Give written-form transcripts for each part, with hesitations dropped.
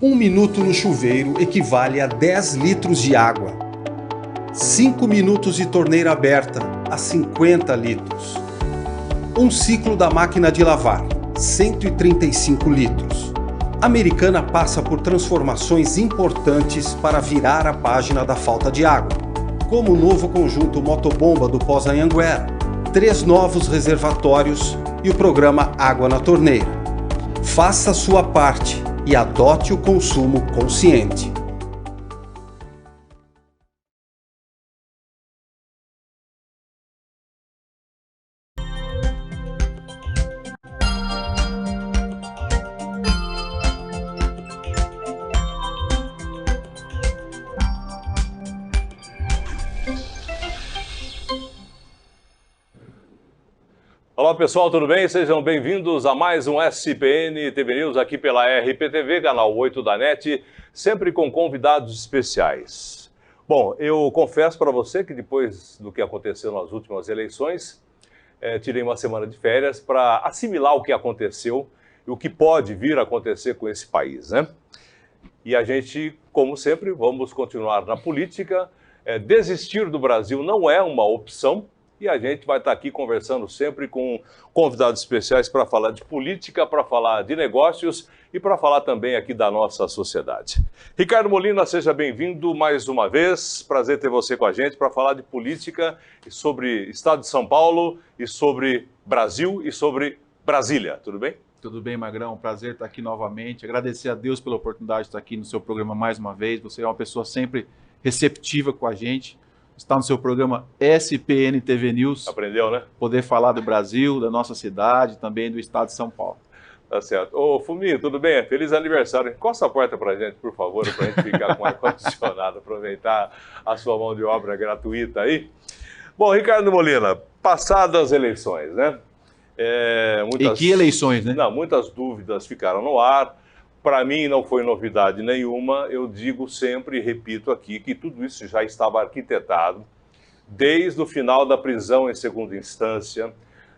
Um minuto no chuveiro equivale a 10 litros de água. 5 minutos de torneira aberta a 50 litros. Um ciclo da máquina de lavar, 135 litros. A Americana passa por transformações importantes para virar a página da falta de água, como o novo conjunto motobomba do Pós-Anhanguera, 3 novos reservatórios e o programa Água na Torneira. Faça a sua parte e adote o consumo consciente. Olá pessoal, tudo bem? Sejam bem-vindos a mais um SPN TV News aqui pela RPTV, canal 8 da NET, sempre com convidados especiais. Bom, eu confesso para você que depois do que aconteceu nas últimas eleições, tirei uma semana de férias para assimilar o que aconteceu e o que pode vir a acontecer com esse país, né? E a gente, como sempre, vamos continuar na política. Desistir do Brasil não é uma opção. E a gente vai estar aqui conversando sempre com convidados especiais para falar de política, para falar de negócios e para falar também aqui da nossa sociedade. Ricardo Molina, seja bem-vindo mais uma vez. Prazer ter você com a gente para falar de política e sobre Estado de São Paulo e sobre Brasil e sobre Brasília. Tudo bem? Tudo bem, Magrão. Prazer estar aqui novamente. Agradecer a Deus pela oportunidade de estar aqui no seu programa mais uma vez. Você é uma pessoa sempre receptiva com a gente. Está no seu programa SPN TV News. Aprendeu, né? Poder falar do Brasil, da nossa cidade, também do estado de São Paulo. Tá certo. Ô, Fuminho, tudo bem? Feliz aniversário. Encosta a porta pra gente, por favor, pra gente ficar com ar-condicionado, aproveitar a sua mão de obra gratuita aí. Bom, Ricardo Molina, passadas as eleições, né? E que eleições, né? Não, muitas dúvidas ficaram no ar. Para mim não foi novidade nenhuma, eu digo sempre e repito aqui que tudo isso já estava arquitetado desde o final da prisão em segunda instância,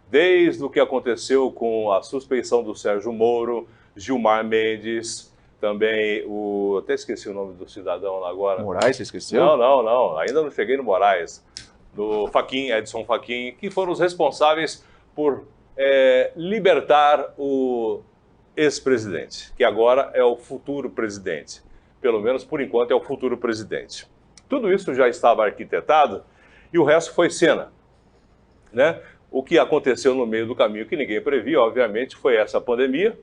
desde o que aconteceu com a suspeição do Sérgio Moro, Gilmar Mendes, também até esqueci o nome do cidadão lá agora. Moraes, você esqueceu? Não, ainda não cheguei no Moraes. Do Fachin, Edson Fachin, que foram os responsáveis por libertar o ex-presidente, que agora é o futuro presidente. Pelo menos, por enquanto, é o futuro presidente. Tudo isso já estava arquitetado e o resto foi cena, né? O que aconteceu no meio do caminho que ninguém previa, obviamente, foi essa pandemia,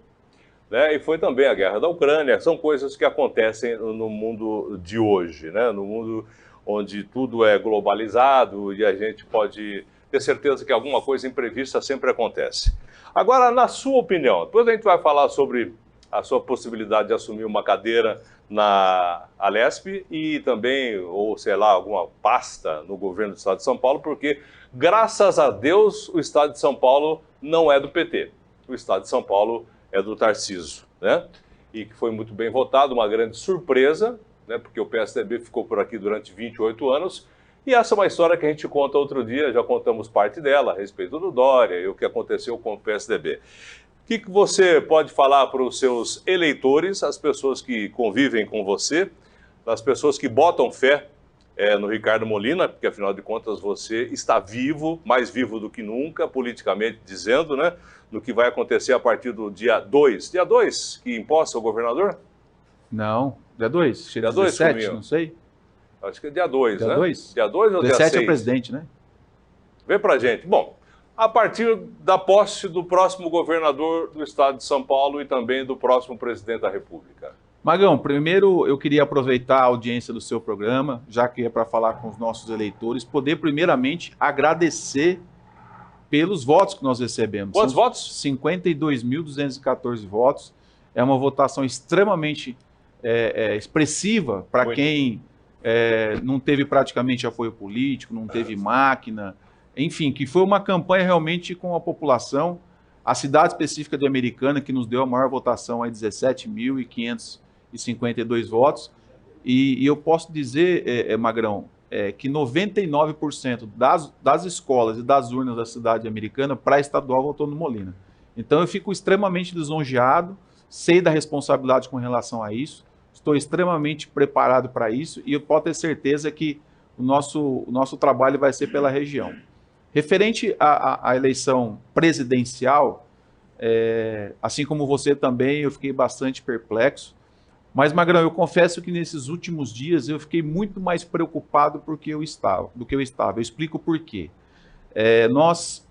né? E foi também a guerra da Ucrânia. São coisas que acontecem no mundo de hoje, né? No mundo onde tudo é globalizado e a gente pode ter certeza que alguma coisa imprevista sempre acontece. Agora, na sua opinião, depois a gente vai falar sobre a sua possibilidade de assumir uma cadeira na Alesp e também, ou sei lá, alguma pasta no governo do Estado de São Paulo, porque, graças a Deus, o Estado de São Paulo não é do PT. O Estado de São Paulo é do Tarcísio, né? E que foi muito bem votado, uma grande surpresa, né? Porque o PSDB ficou por aqui durante 28 anos. E essa é uma história que a gente conta outro dia, já contamos parte dela, a respeito do Dória e o que aconteceu com o PSDB. O que você pode falar para os seus eleitores, as pessoas que convivem com você, as pessoas que botam fé no Ricardo Molina, porque afinal de contas você está vivo, mais vivo do que nunca, politicamente dizendo, né? No que vai acontecer a partir do dia 2. Dia 2, que imposta o governador? Não, dia 2. Dia 2, 17, não sei. Acho que é dia 2, né? Dia 2? Dia 2 ou dia 6? 17 é o presidente, né? Vê pra gente. Bom, a partir da posse do próximo governador do estado de São Paulo e também do próximo presidente da República. Magão, primeiro eu queria aproveitar a audiência do seu programa, já que é para falar com os nossos eleitores, poder primeiramente agradecer pelos votos que nós recebemos. Quantos votos? 52.214 votos. É uma votação extremamente expressiva para quem não teve praticamente apoio político, não teve máquina, enfim, que foi uma campanha realmente com a população. A cidade específica de Americana, que nos deu a maior votação, 17.552 votos. E eu posso dizer, Magrão, que 99% das escolas e das urnas da cidade americana para estadual votou no Molina. Então eu fico extremamente lisonjeado, sei da responsabilidade com relação a isso. estou extremamente preparado para isso e eu posso ter certeza que o nosso trabalho vai ser pela região. Referente à eleição presidencial, assim como você também, eu fiquei bastante perplexo. Mas, Magrão, eu confesso que nesses últimos dias eu fiquei muito mais preocupado do que eu estava. Eu explico por quê. Nós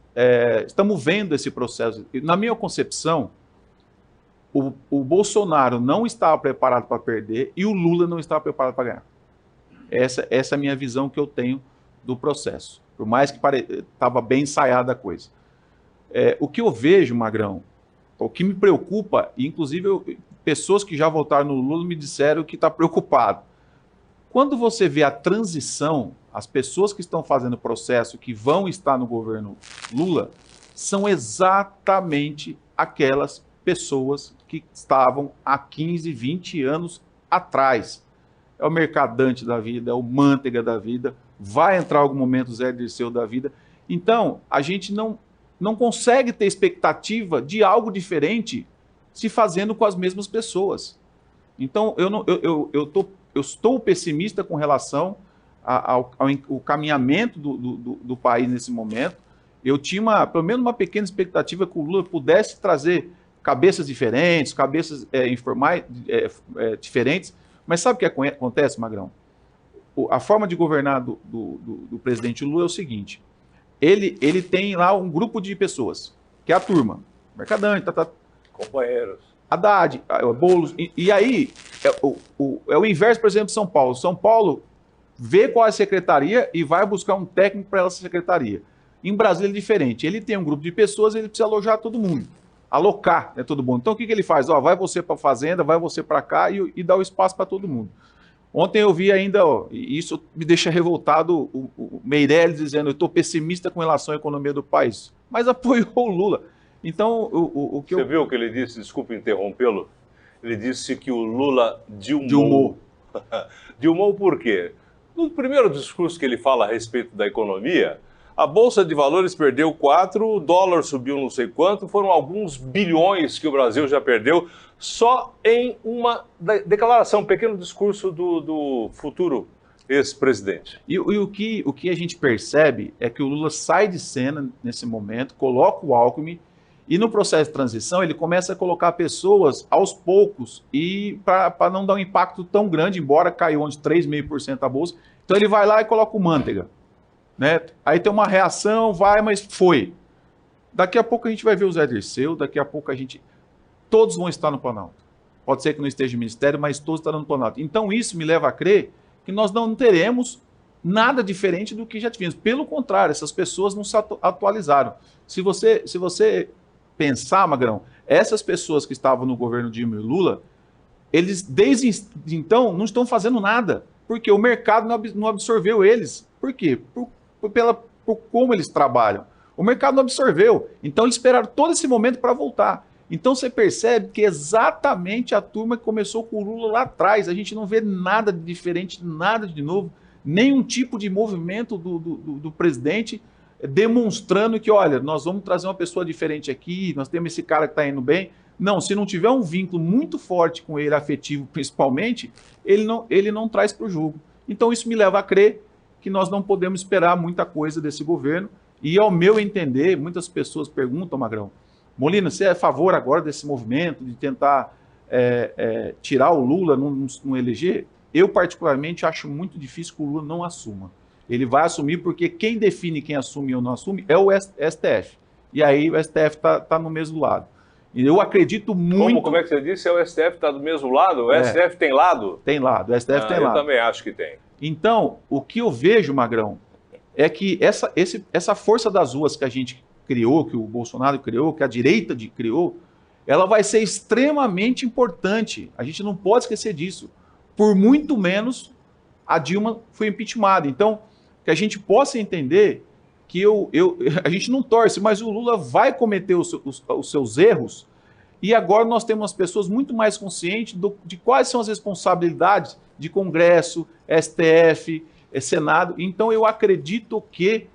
estamos vendo esse processo. Na minha concepção, o Bolsonaro não estava preparado para perder e o Lula não estava preparado para ganhar. Essa é a minha visão que eu tenho do processo. Por mais que estava bem ensaiada a coisa. O que eu vejo, Magrão, o que me preocupa, inclusive pessoas que já votaram no Lula me disseram que está preocupado. Quando você vê a transição, as pessoas que estão fazendo o processo, que vão estar no governo Lula, são exatamente aquelas pessoas que estavam há 15, 20 anos atrás. É o Mercadante da vida, é o Manteiga da vida, vai entrar algum momento o Zé Dirceu da vida. Então, a gente não consegue ter expectativa de algo diferente se fazendo com as mesmas pessoas. Então, eu estou pessimista com relação ao caminhamento do país nesse momento. Eu tinha pelo menos uma pequena expectativa que o Lula pudesse trazer cabeças diferentes, cabeças informais, diferentes. Mas sabe o que acontece, Magrão? A forma de governar do presidente Lula é o seguinte: ele tem lá um grupo de pessoas, que é a turma, Mercadante, companheiros, Haddad, Boulos, e aí é o inverso, por exemplo, de São Paulo. São Paulo vê qual é a secretaria e vai buscar um técnico para essa secretaria. Em Brasília é diferente. Ele tem um grupo de pessoas, ele precisa alojar todo mundo, alocar todo mundo. Então o que ele faz? Vai você para a fazenda, vai você para cá e dá o espaço para todo mundo. Ontem eu vi ainda, e isso me deixa revoltado, o Meirelles dizendo: eu estou pessimista com relação à economia do país, mas apoiou o Lula. Então, Você viu o que ele disse? Desculpe interrompê-lo. Ele disse que o Lula dilmou. Dilmou por quê? No primeiro discurso que ele fala a respeito da economia, a Bolsa de Valores perdeu 4, o dólar subiu não sei quanto, foram alguns bilhões que o Brasil já perdeu só em uma declaração, um pequeno discurso do futuro ex-presidente. E o que a gente percebe é que o Lula sai de cena nesse momento, coloca o Alckmin, e no processo de transição ele começa a colocar pessoas aos poucos, e para não dar um impacto tão grande, embora caiu onde 3,5% a Bolsa, então ele vai lá e coloca o Manteiga. Né? Aí tem uma reação, mas foi. Daqui a pouco a gente vai ver o Zé Dirceu, daqui a pouco todos vão estar no Planalto. Pode ser que não esteja no Ministério, mas todos estarão no Planalto. Então isso me leva a crer que nós não teremos nada diferente do que já tivemos. Pelo contrário, essas pessoas não se atualizaram. Se você pensar, Magrão, essas pessoas que estavam no governo Dilma e Lula, eles desde então não estão fazendo nada, porque o mercado não absorveu eles. Por quê? Por como eles trabalham. O mercado não absorveu. Então eles esperaram todo esse momento para voltar. Então você percebe que exatamente a turma que começou com o Lula lá atrás, a gente não vê nada de diferente, nada de novo, nenhum tipo de movimento do presidente demonstrando que, olha, nós vamos trazer uma pessoa diferente aqui, nós temos esse cara que está indo bem. Não, se não tiver um vínculo muito forte com ele, afetivo principalmente, ele não traz para o jogo. Então isso me leva a crer que nós não podemos esperar muita coisa desse governo. E ao meu entender, muitas pessoas perguntam, Magrão, Molina, você é a favor agora desse movimento de tentar tirar o Lula, não eleger? Eu particularmente acho muito difícil que o Lula não assuma. Ele vai assumir porque quem define quem assume ou não assume é o STF. E aí o STF está no mesmo lado. E eu acredito muito... Como é que você disse? O STF está do mesmo lado? O STF tem lado? Tem lado, o STF tem lado. Eu também acho que tem. Então, o que eu vejo, Magrão, é que essa força das ruas que a gente criou, que o Bolsonaro criou, que a direita criou, ela vai ser extremamente importante. A gente não pode esquecer disso. Por muito menos, a Dilma foi impeachmentada. Então, que a gente possa entender que a gente não torce, mas o Lula vai cometer os seus erros, e agora nós temos as pessoas muito mais conscientes de quais são as responsabilidades de Congresso, STF, Senado. Então eu acredito que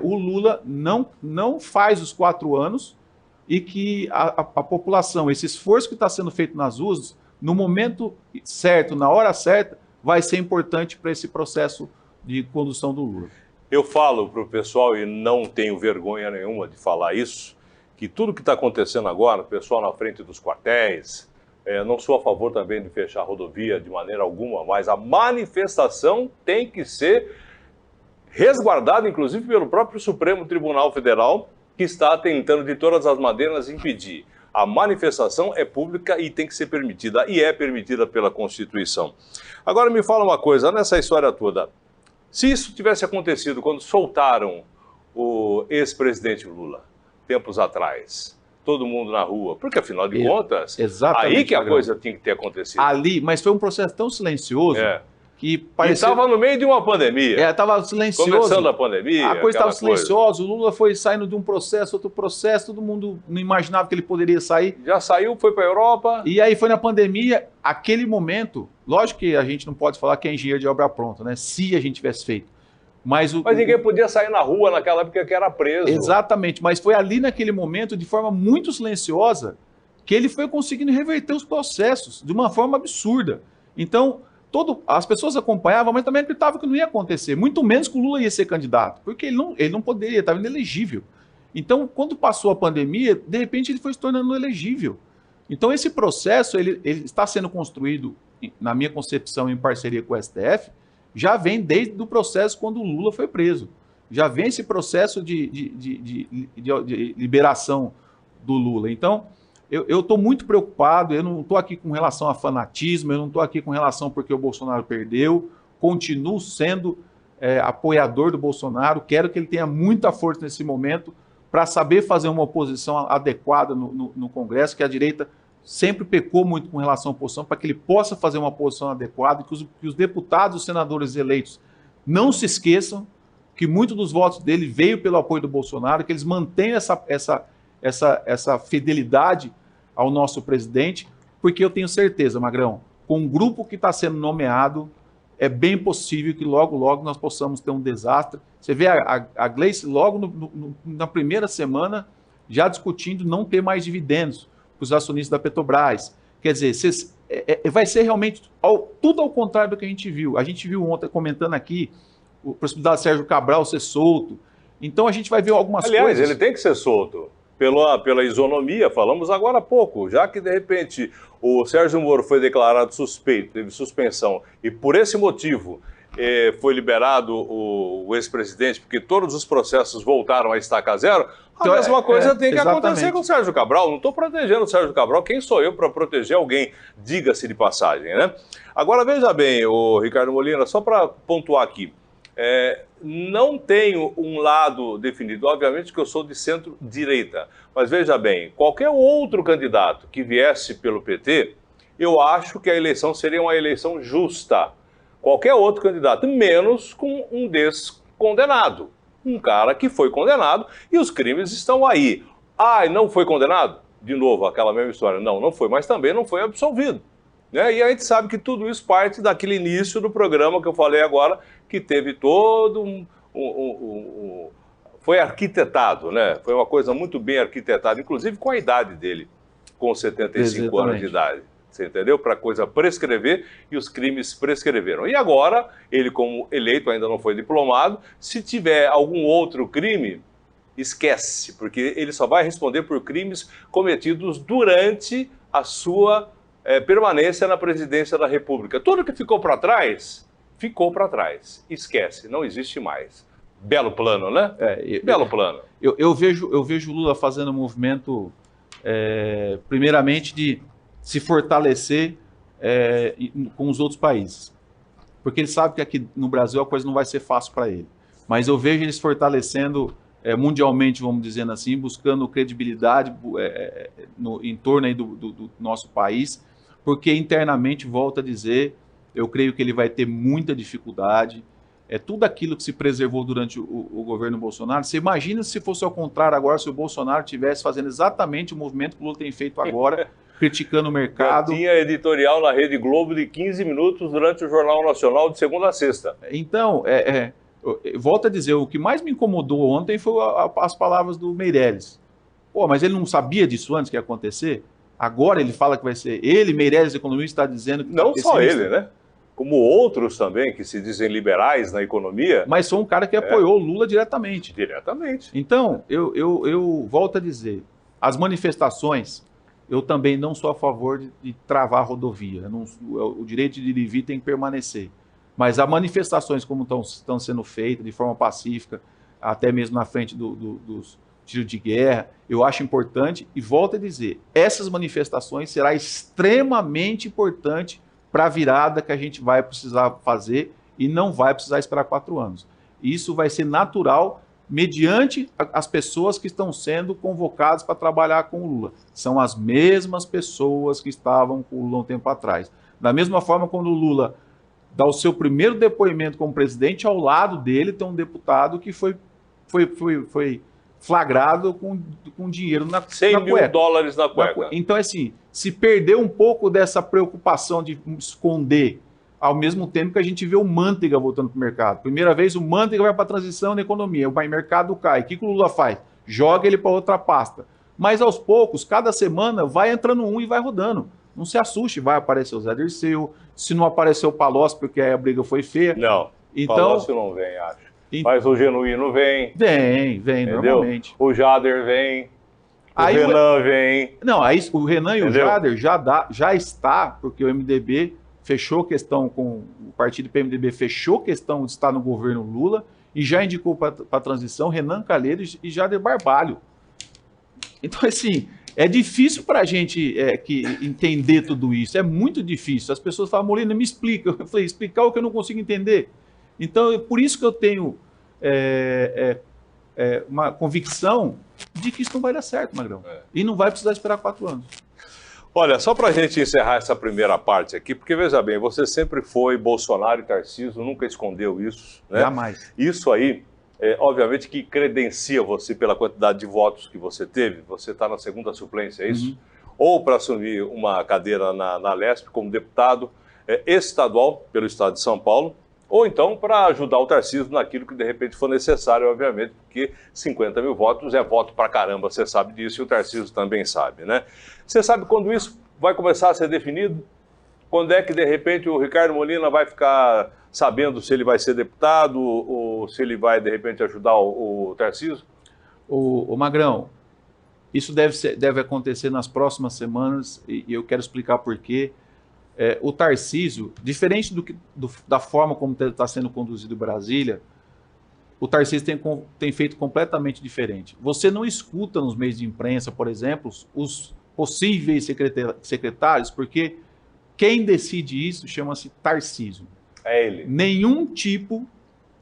o Lula não faz os 4 anos e que a população, esse esforço que está sendo feito nas ruas, no momento certo, na hora certa, vai ser importante para esse processo de condução do Lula. Eu falo para o pessoal, e não tenho vergonha nenhuma de falar isso, que tudo que está acontecendo agora, o pessoal na frente dos quartéis, não sou a favor também de fechar a rodovia de maneira alguma, mas a manifestação tem que ser resguardada, inclusive pelo próprio Supremo Tribunal Federal, que está tentando de todas as maneiras impedir. A manifestação é pública e tem que ser permitida, e é permitida pela Constituição. Agora me fala uma coisa, nessa história toda, se isso tivesse acontecido quando soltaram o ex-presidente Lula, tempos atrás, todo mundo na rua, porque afinal de contas, exatamente, aí que a coisa tinha que ter acontecido. Ali, mas foi um processo tão silencioso que parecia... E estava no meio de uma pandemia. Estava silencioso. Começando a pandemia. A coisa estava silenciosa, o Lula foi saindo de um processo, outro processo, todo mundo não imaginava que ele poderia sair. Já saiu, foi para a Europa. E aí foi na pandemia, aquele momento, lógico que a gente não pode falar que é engenheiro de obra pronta, né? Se a gente tivesse feito. Mas ninguém podia sair na rua naquela época que era preso. Exatamente, mas foi ali naquele momento, de forma muito silenciosa, que ele foi conseguindo reverter os processos de uma forma absurda. Então, as pessoas acompanhavam, mas também acreditavam que não ia acontecer, muito menos que o Lula ia ser candidato, porque ele não poderia, estava inelegível. Então, quando passou a pandemia, de repente ele foi se tornando elegível. Então, esse processo ele está sendo construído, na minha concepção, em parceria com o STF, já vem desde o processo quando o Lula foi preso. Já vem esse processo de liberação do Lula. Então, eu estou muito preocupado, eu não estou aqui com relação a fanatismo, eu não estou aqui com relação porque o Bolsonaro perdeu, continuo sendo apoiador do Bolsonaro, quero que ele tenha muita força nesse momento para saber fazer uma oposição adequada no Congresso, que a direita sempre pecou muito com relação à oposição, para que ele possa fazer uma posição adequada, que os deputados, os senadores eleitos não se esqueçam que muito dos votos dele veio pelo apoio do Bolsonaro, que eles mantenham essa fidelidade ao nosso presidente, porque eu tenho certeza, Magrão, com o grupo que está sendo nomeado, é bem possível que logo, logo nós possamos ter um desastre. Você vê a Gleice logo na primeira semana já discutindo não ter mais dividendos para os acionistas da Petrobras. Quer dizer, vai ser realmente tudo ao contrário do que a gente viu. A gente viu ontem, comentando aqui, a possibilidade de Sérgio Cabral ser solto. Então a gente vai ver algumas coisas... Aliás, ele tem que ser solto. Pela isonomia, falamos agora há pouco, já que de repente o Sérgio Moro foi declarado suspeito, teve suspensão, e por esse motivo foi liberado o ex-presidente, porque todos os processos voltaram a estaca zero, a mesma coisa tem que acontecer com o Sérgio Cabral. Não estou protegendo o Sérgio Cabral, quem sou eu para proteger alguém, diga-se de passagem, né? Agora veja bem, o Ricardo Molina, só para pontuar aqui, não tenho um lado definido, obviamente que eu sou de centro-direita, mas veja bem, qualquer outro candidato que viesse pelo PT, eu acho que a eleição seria uma eleição justa. Qualquer outro candidato, menos com um descondenado. Um cara que foi condenado e os crimes estão aí. Ah, não foi condenado? De novo, aquela mesma história. Não foi, mas também não foi absolvido. Né? E a gente sabe que tudo isso parte daquele início do programa que eu falei agora, que teve todo foi arquitetado, né? Foi uma coisa muito bem arquitetada, inclusive com a idade dele, com 75 anos de idade. Você entendeu? Para a coisa prescrever, e os crimes prescreveram. E agora, ele como eleito ainda não foi diplomado, se tiver algum outro crime, esquece, porque ele só vai responder por crimes cometidos durante a sua permanência na presidência da República. Tudo que ficou para trás, esquece, não existe mais. Belo plano, né? Belo plano. Eu vejo o Lula fazendo um movimento, primeiramente, de se fortalecer com os outros países. Porque ele sabe que aqui no Brasil a coisa não vai ser fácil para ele. Mas eu vejo ele se fortalecendo mundialmente, vamos dizer assim, buscando credibilidade em torno aí do nosso país, porque internamente, volto a dizer, eu creio que ele vai ter muita dificuldade. Tudo aquilo que se preservou durante o governo Bolsonaro. Você imagina se fosse ao contrário agora, se o Bolsonaro estivesse fazendo exatamente o movimento que o Lula tem feito agora, criticando o mercado. Já tinha editorial na Rede Globo de 15 minutos durante o Jornal Nacional de segunda a sexta. Então, volto a dizer, o que mais me incomodou ontem foi as palavras do Meirelles. Pô, mas ele não sabia disso antes que ia acontecer? Agora ele fala que vai ser ele, Meirelles, economista, está dizendo que... Não só ele, né? Como outros também que se dizem liberais na economia. Mas sou um cara que apoiou o Lula diretamente. Diretamente. Então, eu volto a dizer, as manifestações, eu também não sou a favor de travar a rodovia. O direito de ir e vir tem que permanecer. Mas as manifestações como estão sendo feitas, de forma pacífica, até mesmo na frente dos tiros de guerra, eu acho importante. E volto a dizer, essas manifestações será extremamente importante para a virada que a gente vai precisar fazer e não vai precisar esperar 4 anos. Isso vai ser natural mediante as pessoas que estão sendo convocadas para trabalhar com o Lula. São as mesmas pessoas que estavam com o Lula um tempo atrás. Da mesma forma, quando o Lula dá o seu primeiro depoimento como presidente, ao lado dele tem um deputado que foi flagrado com dinheiro na cueca. 100 mil dólares na cueca. Então, assim, se perdeu um pouco dessa preocupação de esconder, ao mesmo tempo que a gente vê o Manteiga voltando para o mercado. Primeira vez, o Manteiga vai para a transição na economia, o mercado cai. O que o Lula faz? Joga ele para outra pasta. Mas, aos poucos, cada semana, vai entrando um e vai rodando. Não se assuste, vai aparecer o Zé Dirceu, se não aparecer o Palocci, porque aí a briga foi feia. Não, então, Palocci não vem, acho. Mas o Genuíno vem. Vem, entendeu? Normalmente. O Jader vem. Aí Renan vem. Não, aí o Renan e o Jader já está, porque o MDB fechou questão com o partido PMDB, fechou questão de estar no governo Lula e já indicou para a transição Renan Calheiros e Jader Barbalho. Então, assim, é difícil para a gente entender tudo isso, é muito difícil. As pessoas falam, Molina, me explica. Eu falei, explicar o que eu não consigo entender. Então, é por isso que eu tenho uma convicção de que isso não vai dar certo, Magrão. E não vai precisar esperar 4 anos. Olha, só para a gente encerrar essa primeira parte aqui, porque veja bem, você sempre foi Bolsonaro e Tarcísio, nunca escondeu isso, né? Jamais. Isso aí, obviamente que credencia você pela quantidade de votos que você teve, você está na segunda suplência, é isso? Uhum. Ou para assumir uma cadeira na Lesp como deputado estadual pelo estado de São Paulo, ou então para ajudar o Tarcísio naquilo que de repente for necessário, obviamente, porque 50 mil votos é voto pra caramba, você sabe disso e o Tarcísio também sabe, né? Você sabe quando isso vai começar a ser definido? Quando é que de repente o Ricardo Molina vai ficar sabendo se ele vai ser deputado ou se ele vai de repente ajudar o Tarcísio? O Magrão, isso deve acontecer nas próximas semanas e eu quero explicar por quê. O Tarcísio, diferente da forma como está sendo conduzido Brasília, o Tarcísio tem feito completamente diferente. Você não escuta nos meios de imprensa, por exemplo, os possíveis secretários, porque quem decide isso chama-se Tarcísio. É ele. Nenhum tipo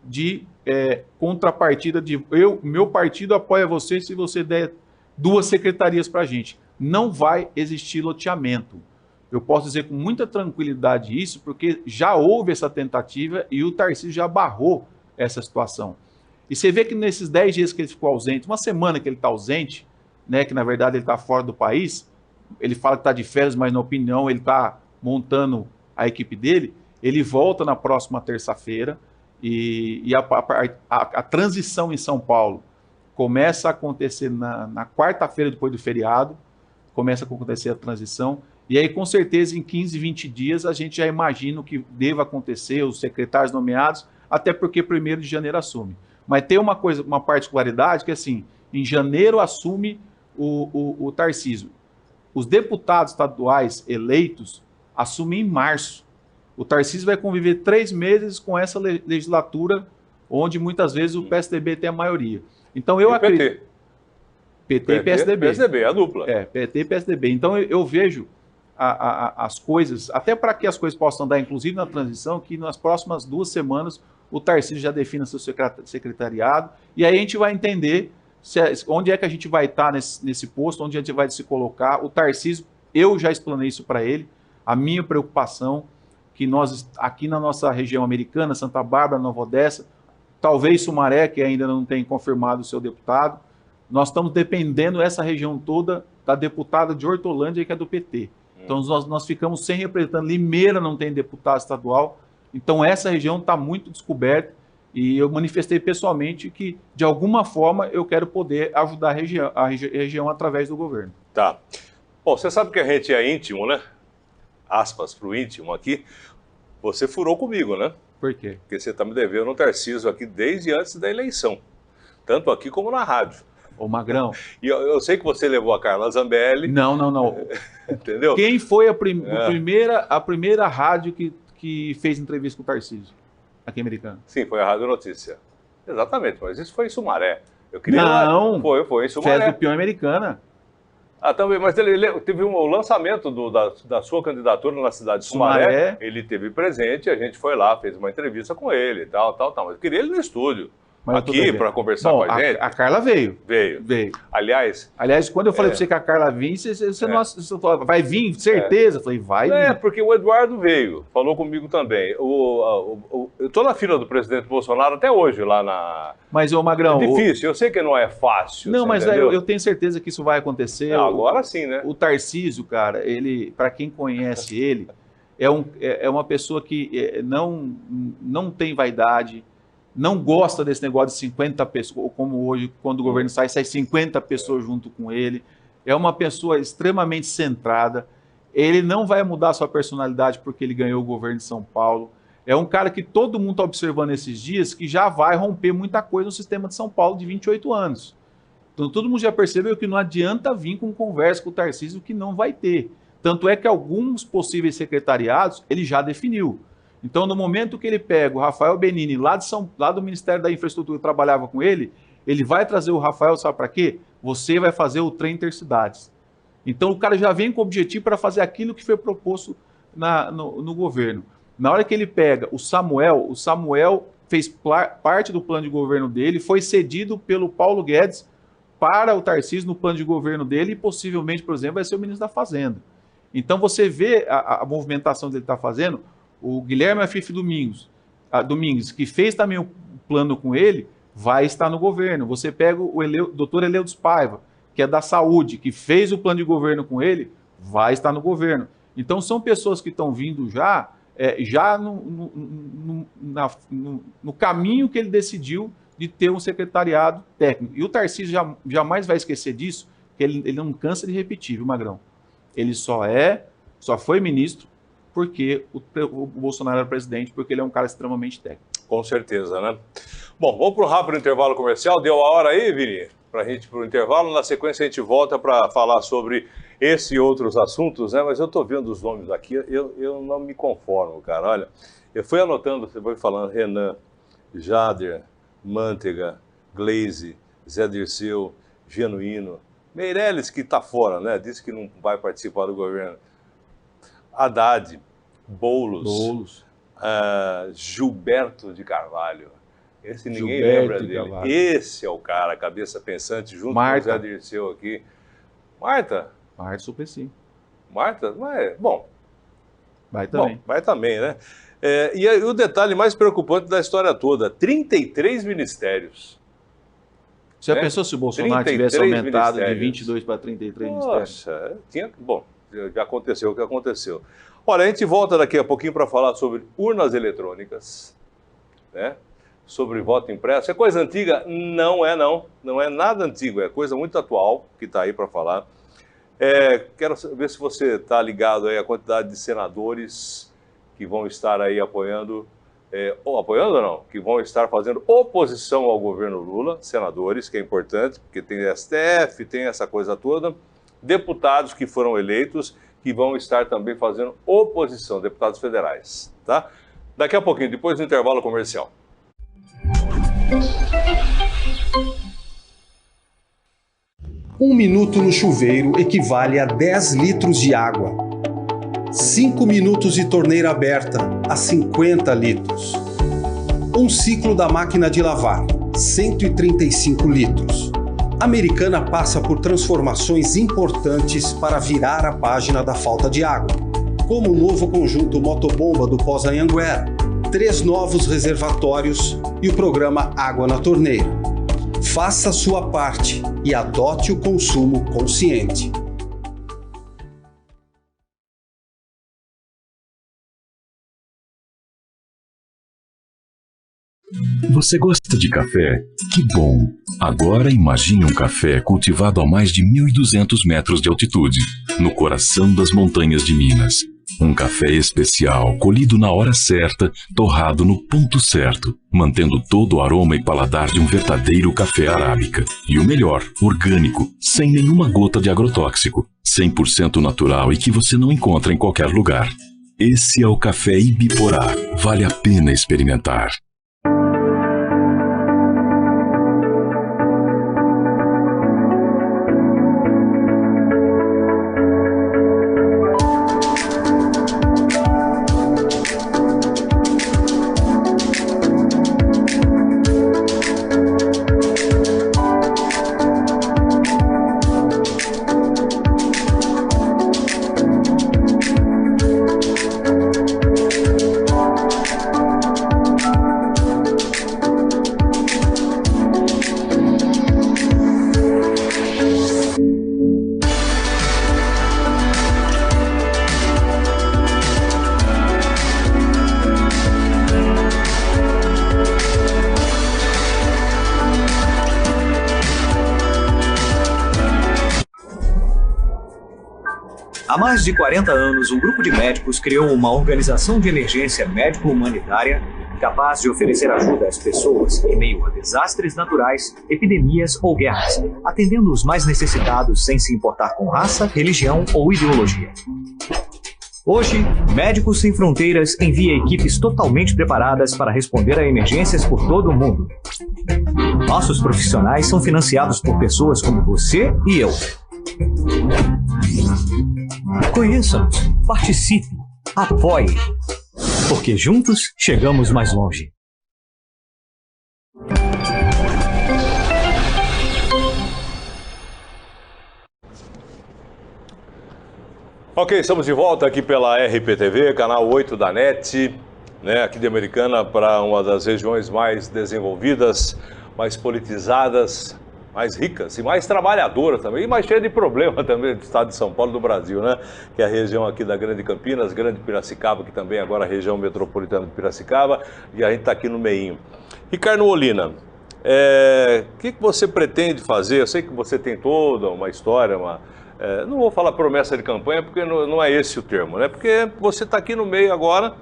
de contrapartida de meu partido apoia você se você der 2 secretarias para a gente. Não vai existir loteamento. Eu posso dizer com muita tranquilidade isso, porque já houve essa tentativa e o Tarcísio já barrou essa situação. E você vê que nesses 10 dias que ele ficou ausente, uma semana que ele está ausente, né, que na verdade ele está fora do país, ele fala que está de férias, mas na opinião ele está montando a equipe dele, ele volta na próxima terça-feira e a transição em São Paulo começa a acontecer na quarta-feira depois do feriado, começa a acontecer a transição. E aí, com certeza, em 15, 20 dias, a gente já imagina o que deva acontecer, os secretários nomeados, até porque 1º de janeiro assume. Mas tem uma particularidade que, assim, em janeiro assume o Tarcísio. Os deputados estaduais eleitos assumem em março. O Tarcísio vai conviver 3 meses com essa legislatura, onde muitas vezes o PSDB tem a maioria. Então, eu acredito... PT e PSDB. PSDB, a dupla. PT e PSDB. Então, eu vejo as coisas, até para que as coisas possam andar, inclusive na transição, que nas próximas 2 semanas o Tarcísio já defina seu secretariado, e aí a gente vai entender onde é que a gente vai estar nesse posto, onde a gente vai se colocar. O Tarcísio, eu já explanei isso para ele, a minha preocupação, que nós, aqui na nossa região americana, Santa Bárbara, Nova Odessa, talvez Sumaré, que ainda não tem confirmado o seu deputado, nós estamos dependendo, essa região toda, da deputada de Hortolândia, que é do PT. Então, nós ficamos sem representante. Limeira não tem deputado estadual. Então, essa região está muito descoberta. E eu manifestei pessoalmente que, de alguma forma, eu quero poder ajudar a região através do governo. Tá. Bom, você sabe que a gente é íntimo, né? Aspas pro íntimo aqui. Você furou comigo, né? Por quê? Porque você está me devendo um Tarcísio aqui desde antes da eleição. Tanto aqui como na rádio. Ô, Magrão. E eu sei que você levou a Carla Zambelli. Não. Entendeu? Quem foi a primeira rádio que fez entrevista com o Tarcísio? Aqui americano. Sim, foi a Rádio Notícia. Exatamente, mas isso foi em Sumaré. Eu queria Não, foi em Sumaré. Fez do Peão Americana. Ah, também, mas ele teve o lançamento da sua candidatura na cidade de Sumaré. Ele teve presente, a gente foi lá, fez uma entrevista com ele, tal. Mas eu queria ele no estúdio, aqui, para conversar com a gente. A Carla veio. Veio. Aliás, quando eu falei para você que a Carla vinha, você não falou, vai vir, certeza? Eu falei, vai vir. Porque o Eduardo veio, falou comigo também. Eu estou na fila do presidente Bolsonaro até hoje, lá na... Mas, ô Magrão... É difícil, eu sei que não é fácil. Não, mas eu tenho certeza que isso vai acontecer. Não, agora sim, né? O Tarcísio, cara, ele, para quem conhece ele, é uma pessoa que não tem vaidade, não gosta desse negócio de 50 pessoas, como hoje, quando o governo sai 50 pessoas junto com ele. É uma pessoa extremamente centrada. Ele não vai mudar sua personalidade porque ele ganhou o governo de São Paulo. É um cara que todo mundo está observando esses dias que já vai romper muita coisa no sistema de São Paulo de 28 anos. Então todo mundo já percebeu que não adianta vir com conversa com o Tarcísio que não vai ter. Tanto é que alguns possíveis secretariados ele já definiu. Então, no momento que ele pega o Rafael Benini, lá do Ministério da Infraestrutura, que trabalhava com ele vai trazer o Rafael, sabe para quê? Você vai fazer o trem Intercidades. Então, o cara já vem com o objetivo para fazer aquilo que foi proposto no governo. Na hora que ele pega o Samuel fez parte do plano de governo dele, foi cedido pelo Paulo Guedes para o Tarcísio no plano de governo dele e possivelmente, por exemplo, vai ser o ministro da Fazenda. Então, você vê a movimentação que ele está fazendo. O Guilherme Afife Domingues, que fez também o plano com ele, vai estar no governo. Você pega o doutor Eleudes Paiva, que é da saúde, que fez o plano de governo com ele, vai estar no governo. Então, são pessoas que estão vindo já no caminho que ele decidiu de ter um secretariado técnico. E o Tarcísio jamais vai esquecer disso, que ele não cansa de repetir, viu, Magrão? Ele só foi ministro porque o Bolsonaro era presidente, porque ele é um cara extremamente técnico. Com certeza, né? Bom, vamos para um rápido intervalo comercial. Deu a hora aí, Vini? Para a gente ir para o intervalo. Na sequência, a gente volta para falar sobre esse e outros assuntos, né? Mas eu estou vendo os nomes aqui, eu não me conformo, cara. Olha, eu fui anotando, você foi falando, Renan, Jader, Mantega, Gleisi, Zé Dirceu, Genuíno, Meirelles, que está fora, né? Disse que não vai participar do governo. Haddad, Boulos. Gilberto de Carvalho. Esse ninguém lembra dele. Carvalho. Esse é o cara, cabeça pensante, junto com o Zé Dirceu aqui. Marta Suplicy. Marta? Bom. Vai também. Bom, vai também, né? E o detalhe mais preocupante da história toda, 33 ministérios. Já pensou se o Bolsonaro tivesse aumentado de 22 para 33 ministérios? Bom, já aconteceu o que aconteceu. Olha, a gente volta daqui a pouquinho para falar sobre urnas eletrônicas, né? Sobre voto impresso. É coisa antiga? Não é não. Não é nada antigo, é coisa muito atual que está aí para falar. Quero ver se você está ligado aí à quantidade de senadores que vão estar aí apoiando, apoiando ou não? Que vão estar fazendo oposição ao governo Lula, senadores, que é importante, porque tem STF, tem essa coisa toda. Deputados que foram eleitos, que vão estar também fazendo oposição, deputados federais, tá? Daqui a pouquinho, depois do intervalo comercial. Um minuto no chuveiro equivale a 10 litros de água. 5 minutos de torneira aberta a 50 litros. Um ciclo da máquina de lavar, 135 litros. Americana passa por transformações importantes para virar a página da falta de água, como o novo conjunto motobomba do Pós-Anhanguera, 3 novos reservatórios e o programa Água na Torneira. Faça a sua parte e adote o consumo consciente. Você gosta de café? Que bom! Agora imagine um café cultivado a mais de 1.200 metros de altitude, no coração das montanhas de Minas. Um café especial, colhido na hora certa, torrado no ponto certo, mantendo todo o aroma e paladar de um verdadeiro café arábica. E o melhor, orgânico, sem nenhuma gota de agrotóxico, 100% natural e que você não encontra em qualquer lugar. Esse é o café Ibiporá. Vale a pena experimentar. Há mais de 40 anos, um grupo de médicos criou uma organização de emergência médico-humanitária capaz de oferecer ajuda às pessoas em meio a desastres naturais, epidemias ou guerras, atendendo os mais necessitados sem se importar com raça, religião ou ideologia. Hoje, Médicos Sem Fronteiras envia equipes totalmente preparadas para responder a emergências por todo o mundo. Nossos profissionais são financiados por pessoas como você e eu. Conheça-nos, participe, apoie, porque juntos chegamos mais longe. Ok, estamos de volta aqui pela RPTV, canal 8 da NET, né, aqui de Americana, para uma das regiões mais desenvolvidas, mais politizadas, mais ricas e mais trabalhadoras também, e mais cheia de problema também do estado de São Paulo, do Brasil, né? Que é a região aqui da Grande Campinas, Grande Piracicaba, que também agora é a região metropolitana de Piracicaba, e a gente está aqui no meinho. Ricardo Molina, o que você pretende fazer? Eu sei que você tem toda uma história, não vou falar promessa de campanha, porque não é esse o termo, né? Porque você está aqui no meio agora.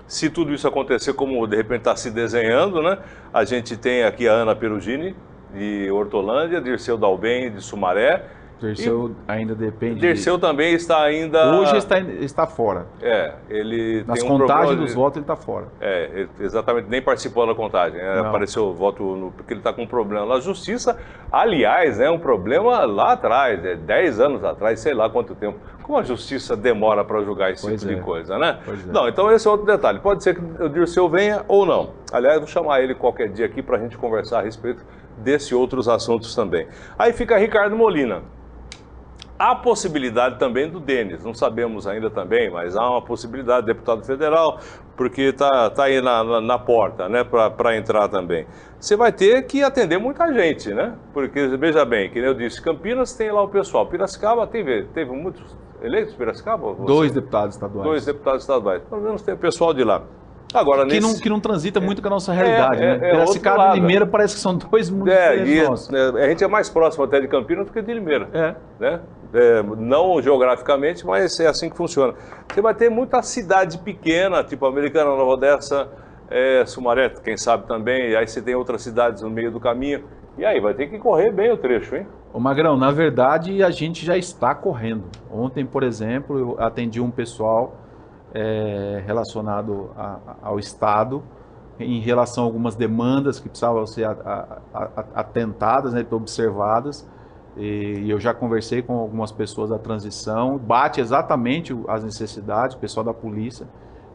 Se tudo isso acontecer como de repente está se desenhando, né? A gente tem aqui a Ana Perugini, de Hortolândia, Dirceu Dalben, de Sumaré. Dirceu ainda depende... Dirceu também está ainda... Hoje está fora. Ele Nas tem um contagens dos votos ele está fora. Exatamente, nem participou da contagem. Apareceu o voto, porque ele está com um problema na justiça. Aliás, um problema lá atrás, 10 anos atrás, sei lá quanto tempo. Como a justiça demora para julgar esse tipo de coisa, né? Não, então esse é outro detalhe. Pode ser que o Dirceu venha ou não. Aliás, vou chamar ele qualquer dia aqui para a gente conversar a respeito desse e outros assuntos também. Aí fica Ricardo Molina. Há possibilidade também do Denis, não sabemos ainda também, mas há uma possibilidade, deputado federal, porque está aí na porta, né, para entrar também. Você vai ter que atender muita gente, né? Porque, veja bem, que eu disse, Campinas tem lá o pessoal, Piracicaba teve muitos eleitos, Piracicaba? Dois deputados estaduais. 2 deputados estaduais, pelo menos tem o pessoal de lá. Agora, que não transita muito com a nossa realidade, né? Piracicaba e Limeira parece que são dois mundos diferentes nossos. A gente é mais próximo até de Campinas do que de Limeira. Né? Não geograficamente, mas é assim que funciona. Você vai ter muita cidade pequena, tipo Americana, Nova Odessa, Sumaré, quem sabe também, e aí você tem outras cidades no meio do caminho. E aí, vai ter que correr bem o trecho, hein? Ô Magrão, na verdade a gente já está correndo. Ontem, por exemplo, eu atendi um pessoal relacionado ao Estado, em relação a algumas demandas que precisavam ser atentadas, né, observadas, e eu já conversei com algumas pessoas da transição, bate exatamente as necessidades, o pessoal da polícia,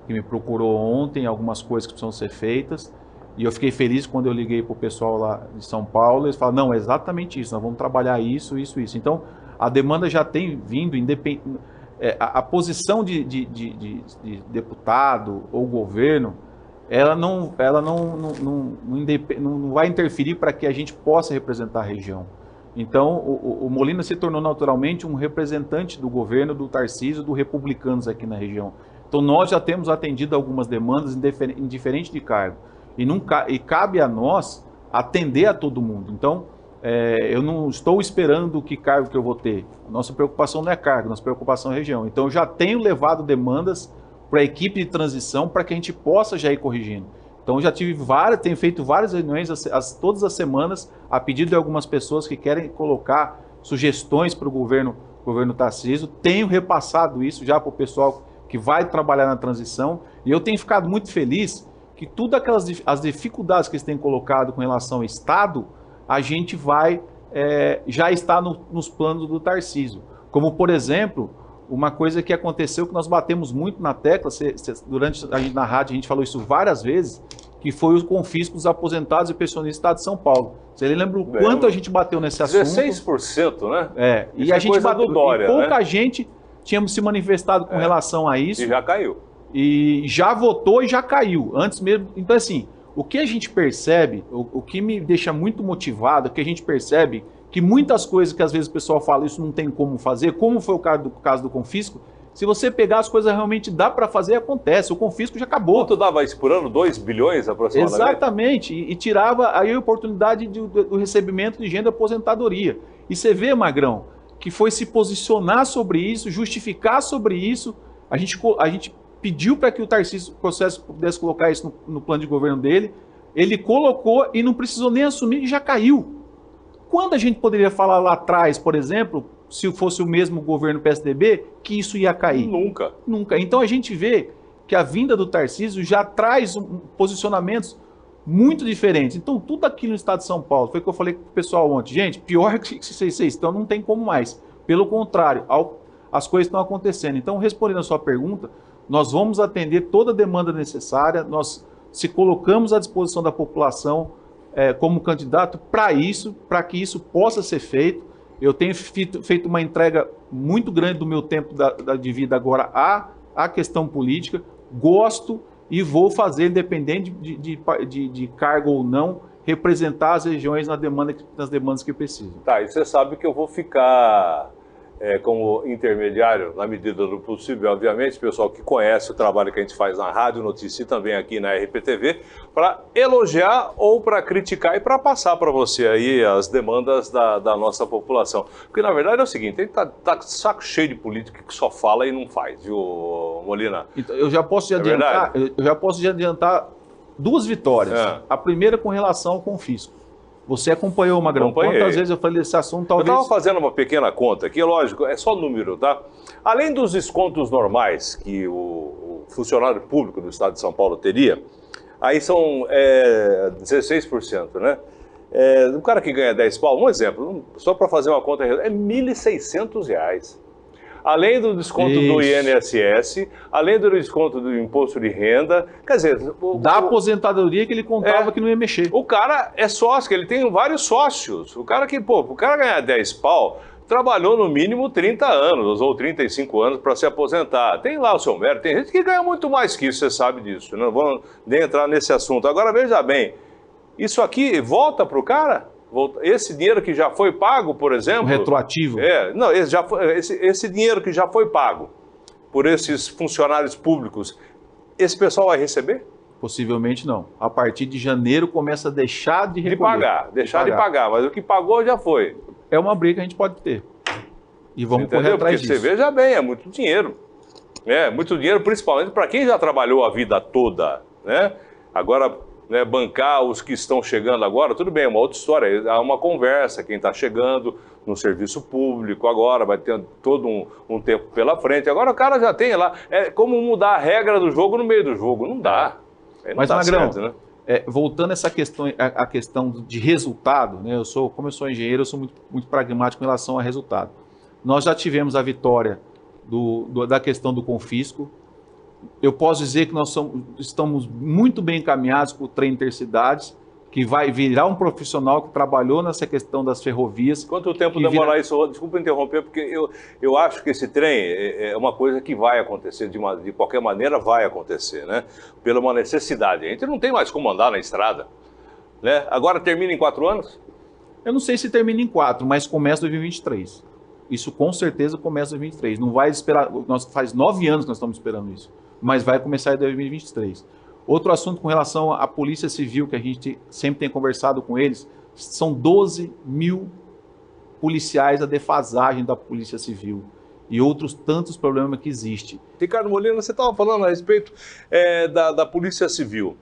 que me procurou ontem, algumas coisas que precisam ser feitas, e eu fiquei feliz quando eu liguei para o pessoal lá de São Paulo, eles falaram, não, é exatamente isso, nós vamos trabalhar isso, isso, isso. Então, a demanda já tem vindo, independente... A posição de deputado ou governo, ela não vai interferir para que a gente possa representar a região. Então, o Molina se tornou naturalmente um representante do governo, do Tarcísio, do Republicanos aqui na região. Então, nós já temos atendido algumas demandas indiferente de cargo. E cabe a nós atender a todo mundo. Então, eu não estou esperando que cargo que eu vou ter. Nossa preocupação não é cargo, nossa preocupação é região. Então, eu já tenho levado demandas para a equipe de transição para que a gente possa já ir corrigindo. Então, já tenho feito várias reuniões todas as semanas, a pedido de algumas pessoas que querem colocar sugestões para o governo Tarcísio. Tenho repassado isso já para o pessoal que vai trabalhar na transição. E eu tenho ficado muito feliz que todas as dificuldades que eles têm colocado com relação ao Estado, a gente vai já está nos planos do Tarcísio. Como, por exemplo, uma coisa que aconteceu que nós batemos muito na tecla, na rádio a gente falou isso várias vezes, que foi o confisco dos aposentados e pensionistas do Estado de São Paulo. Você lembra o quanto a gente bateu nesse assunto? 16%, né? E a gente bateu, Dória, pouca gente tínhamos se manifestado com relação a isso. E já caiu. E já votou e já caiu, antes mesmo. Então, assim, o que a gente percebe, o que me deixa muito motivado, é que a gente percebe que muitas coisas que às vezes o pessoal fala, isso não tem como fazer, como foi o caso do confisco, se você pegar as coisas realmente dá para fazer, acontece. O confisco já acabou. Quanto dava isso por ano? 2 bilhões aproximadamente? Exatamente. E tirava aí a oportunidade do recebimento de renda de aposentadoria. E você vê, Magrão, que foi se posicionar sobre isso, justificar sobre isso. A gente pediu para que o Tarcísio pudesse colocar isso no plano de governo dele. Ele colocou e não precisou nem assumir e já caiu. Quando a gente poderia falar lá atrás, por exemplo, se fosse o mesmo governo PSDB, que isso ia cair? Nunca. Nunca. Então a gente vê que a vinda do Tarcísio já traz posicionamentos muito diferentes. Então tudo aqui no estado de São Paulo, foi o que eu falei com o pessoal ontem, gente, pior que vocês estão, não tem como mais. Pelo contrário, as coisas estão acontecendo. Então, respondendo a sua pergunta, nós vamos atender toda a demanda necessária, nós se colocamos à disposição da população como candidato para que isso possa ser feito. Eu tenho feito uma entrega muito grande do meu tempo de vida agora à questão política, gosto e vou fazer, independente de cargo ou não, representar as regiões nas demandas que precisam. Tá, e você sabe que eu vou ficar como intermediário, na medida do possível, obviamente, pessoal que conhece o trabalho que a gente faz na Rádio Notícia e também aqui na RPTV, para elogiar ou para criticar e para passar para você aí as demandas da nossa população. Porque, na verdade, é o seguinte, a gente tá saco cheio de político que só fala e não faz, viu, Molina? Então, eu já posso adiantar duas vitórias. A primeira com relação ao confisco. Você acompanhou, Magrão? Quantas vezes eu falei desse assunto? Talvez... Eu estava fazendo uma pequena conta aqui, lógico, é só número, tá? Além dos descontos normais que o funcionário público do Estado de São Paulo teria, aí são 16%, né? O cara que ganha 10 pau, um exemplo, só para fazer uma conta, é R$ 1.600. Além do desconto do INSS, além do desconto do imposto de renda, quer dizer... Da aposentadoria que ele contava que não ia mexer. O cara é sócio, ele tem vários sócios. O cara o cara ganhar 10 pau, trabalhou no mínimo 30 anos ou 35 anos para se aposentar. Tem lá o seu mérito, tem gente que ganha muito mais que isso, você sabe disso. Não vamos nem entrar nesse assunto. Agora, veja bem, isso aqui volta para o cara? Esse dinheiro que já foi pago, por exemplo... Retroativo? Não, esse dinheiro que já foi pago por esses funcionários públicos, esse pessoal vai receber? Possivelmente não. A partir de janeiro começa a deixar de recolher. Deixar de pagar, mas o que pagou já foi. É uma briga que a gente pode ter. E vamos correr atrás disso. Porque você veja bem, é muito dinheiro. Muito dinheiro, principalmente para quem já trabalhou a vida toda, né? Agora... bancar os que estão chegando agora, tudo bem, é uma outra história, há uma conversa, quem está chegando no serviço público agora, vai ter todo um tempo pela frente, agora o cara já tem lá, é como mudar a regra do jogo no meio do jogo, não dá. Mas, Magrão, certo, né? Voltando a essa questão, a questão de resultado, né? Como eu sou engenheiro, eu sou muito pragmático em relação a resultado. Nós já tivemos a vitória da questão do confisco. Eu posso dizer que nós estamos muito bem encaminhados com o trem Intercidades, que vai virar um profissional que trabalhou nessa questão das ferrovias. Quanto tempo demorar isso? Desculpa interromper, porque eu acho que esse trem é uma coisa que vai acontecer, de qualquer maneira vai acontecer, né? Pela uma necessidade. A gente não tem mais como andar na estrada, né? Agora termina em 4 anos? Eu não sei se termina em 4, mas começa em 2023. Isso com certeza começa em 2023. Não vai esperar, faz 9 anos que nós estamos esperando isso. Mas vai começar em 2023. Outro assunto com relação à Polícia Civil, que a gente sempre tem conversado com eles, são 12 mil policiais, a defasagem da Polícia Civil e outros tantos problemas que existem. Ricardo Molina, você estava falando a respeito da Polícia Civil,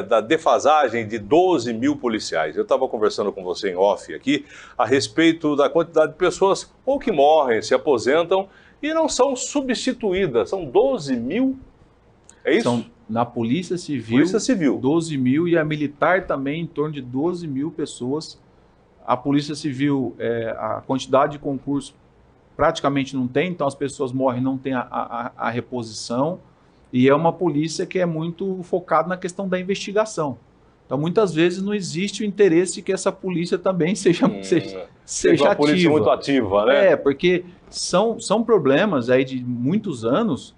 da defasagem de 12 mil policiais. Eu estava conversando com você em off aqui a respeito da quantidade de pessoas ou que morrem, se aposentam e não são substituídas. São 12 mil, é isso? Na Polícia Civil, 12 mil, e a militar também em torno de 12 mil pessoas. A Polícia Civil, a quantidade de concurso praticamente não tem, então as pessoas morrem, não tem a reposição, e é uma polícia que é muito focada na questão da investigação. Então muitas vezes não existe o interesse que essa polícia também seja uma polícia muito ativa, né? Porque são problemas aí de muitos anos,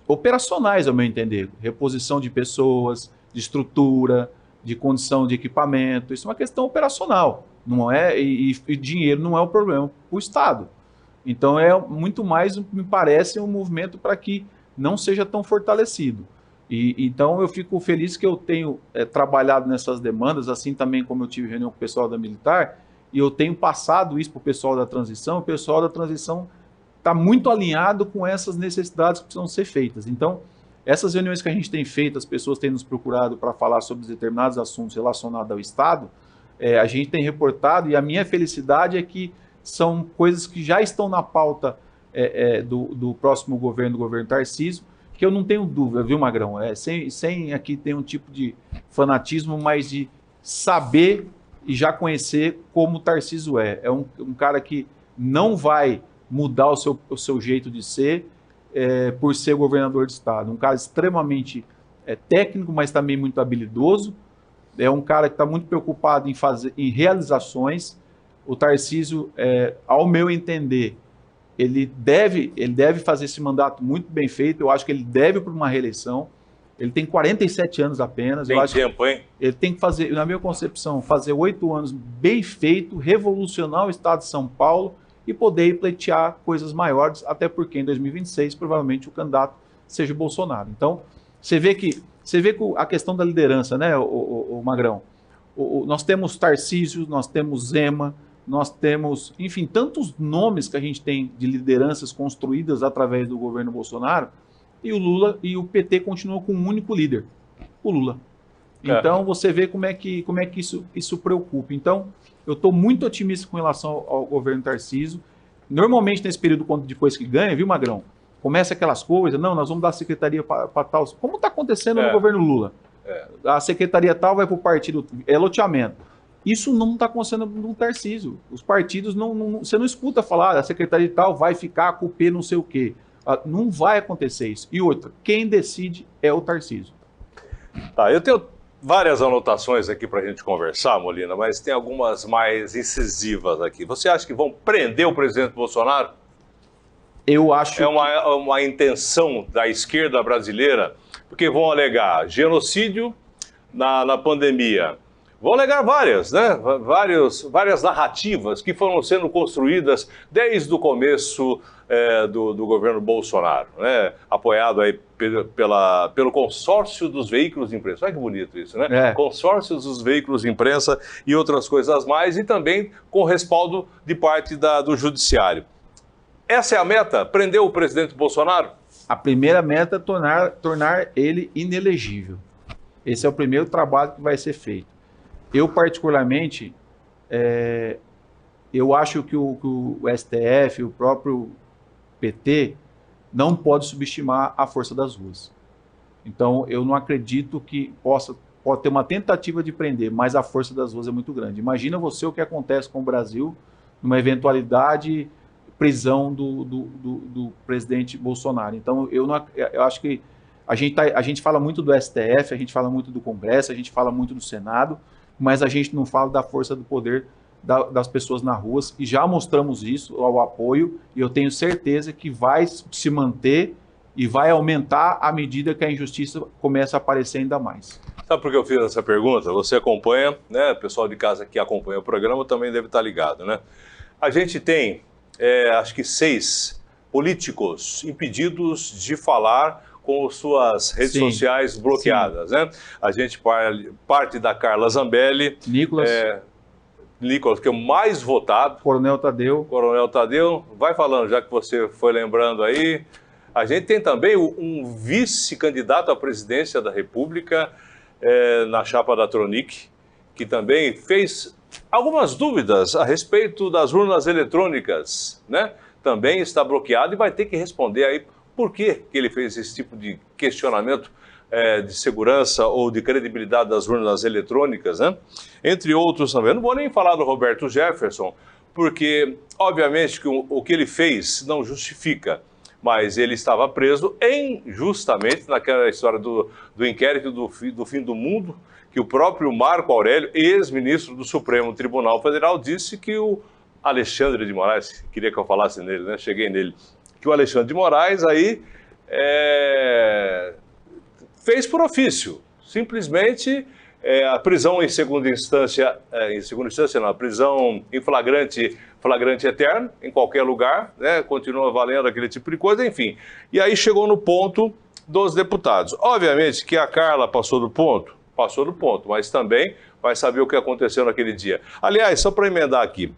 operacionais, ao meu entender, reposição de pessoas, de estrutura, de condição de equipamento. Isso é uma questão operacional, não é? E dinheiro não é o problema para o Estado. Então é muito mais, me parece, um movimento para que não seja tão fortalecido. Então eu fico feliz que eu tenho trabalhado nessas demandas, assim também como eu tive reunião com o pessoal da Militar, e eu tenho passado isso para o pessoal da transição. O pessoal da transição está muito alinhado com essas necessidades que precisam ser feitas. Então, essas reuniões que a gente tem feito, as pessoas têm nos procurado para falar sobre determinados assuntos relacionados ao Estado, a gente tem reportado, e a minha felicidade é que são coisas que já estão na pauta do próximo governo, do governo Tarcísio, que eu não tenho dúvida, viu, Magrão? Sem aqui ter um tipo de fanatismo, mas de saber e já conhecer como o Tarcísio é. É um cara que não vai mudar o seu jeito de ser por ser governador de Estado. Um cara extremamente técnico, mas também muito habilidoso. É um cara que está muito preocupado em realizações. O Tarcísio, ao meu entender, ele deve fazer esse mandato muito bem feito. Eu acho que ele deve para uma reeleição. Ele tem 47 anos apenas. Tem tempo, hein? Ele tem que fazer, na minha concepção, fazer 8 anos bem feito, revolucionar o Estado de São Paulo e poder pleitear coisas maiores, até porque em 2026 provavelmente o candidato seja o Bolsonaro. Então, você vê que a questão da liderança, né, o Magrão? Nós temos Tarcísio, nós temos Zema, nós temos, enfim, tantos nomes que a gente tem de lideranças construídas através do governo Bolsonaro, e o Lula e o PT continuam com um único líder, o Lula. Então, você vê como é que isso preocupa. Então, eu estou muito otimista com relação ao governo Tarcísio. Normalmente, nesse período, depois que ganha, viu, Magrão? Começa aquelas coisas, não, nós vamos dar secretaria para tal. Como está acontecendo no governo Lula? A secretaria tal vai para o partido, loteamento. Isso não está acontecendo no Tarcísio. Os partidos, você não escuta falar, a secretaria tal vai ficar com o P não sei o quê. Não vai acontecer isso. E outra, quem decide é o Tarcísio. Tá, eu tenho várias anotações aqui para a gente conversar, Molina, mas tem algumas mais incisivas aqui. Você acha que vão prender o presidente Bolsonaro? Eu acho uma intenção da esquerda brasileira, porque vão alegar genocídio na pandemia. Vão alegar várias, né? Várias narrativas que foram sendo construídas desde o começo do governo Bolsonaro, né? Apoiado aí pelo consórcio dos veículos de imprensa. Olha que bonito isso, né? Consórcio dos veículos de imprensa e outras coisas mais, e também com respaldo de parte do judiciário. Essa é a meta? Prender o presidente Bolsonaro? A primeira meta é tornar ele inelegível. Esse é o primeiro trabalho que vai ser feito. Eu, particularmente, eu acho que o STF, o próprio PT, não pode subestimar a força das ruas. Então, eu não acredito que pode ter uma tentativa de prender, mas a força das ruas é muito grande. Imagina você o que acontece com o Brasil numa eventualidade prisão do presidente Bolsonaro. Então, eu acho que a gente fala muito do STF, a gente fala muito do Congresso, a gente fala muito do Senado, mas a gente não fala da força do poder das pessoas nas ruas, e já mostramos isso, ao apoio, e eu tenho certeza que vai se manter e vai aumentar à medida que a injustiça começa a aparecer ainda mais. Sabe por que eu fiz essa pergunta? Você acompanha, né? O pessoal de casa que acompanha o programa também deve estar ligado, né? A gente tem, acho que 6 políticos impedidos de falar com suas redes Sim, sociais bloqueadas, né? A gente parte da Carla Zambelli, Nicolas, Nicolas, que é o mais votado, Coronel Tadeu. Coronel Tadeu, vai falando, já que você foi lembrando aí. A gente tem também um vice-candidato à presidência da República, na chapa da Tronic, que também fez algumas dúvidas a respeito das urnas eletrônicas, né? Também está bloqueado e vai ter que responder aí por que ele fez esse tipo de questionamento de segurança ou de credibilidade das urnas eletrônicas, né? Entre outros também. Eu não vou nem falar do Roberto Jefferson, porque, obviamente, que o que ele fez não justifica, mas ele estava preso justamente naquela história do inquérito do fim do mundo, que o próprio Marco Aurélio, ex-ministro do Supremo Tribunal Federal, disse que o Alexandre de Moraes, queria que eu falasse nele, né? Cheguei nele, que o Alexandre de Moraes aí fez por ofício, simplesmente a prisão em segunda instância não, a prisão em flagrante eterno, em qualquer lugar, né? Continua valendo aquele tipo de coisa, enfim. E aí chegou no ponto dos deputados. Obviamente que a Carla passou do ponto, mas também vai saber o que aconteceu naquele dia. Aliás, só para emendar aqui,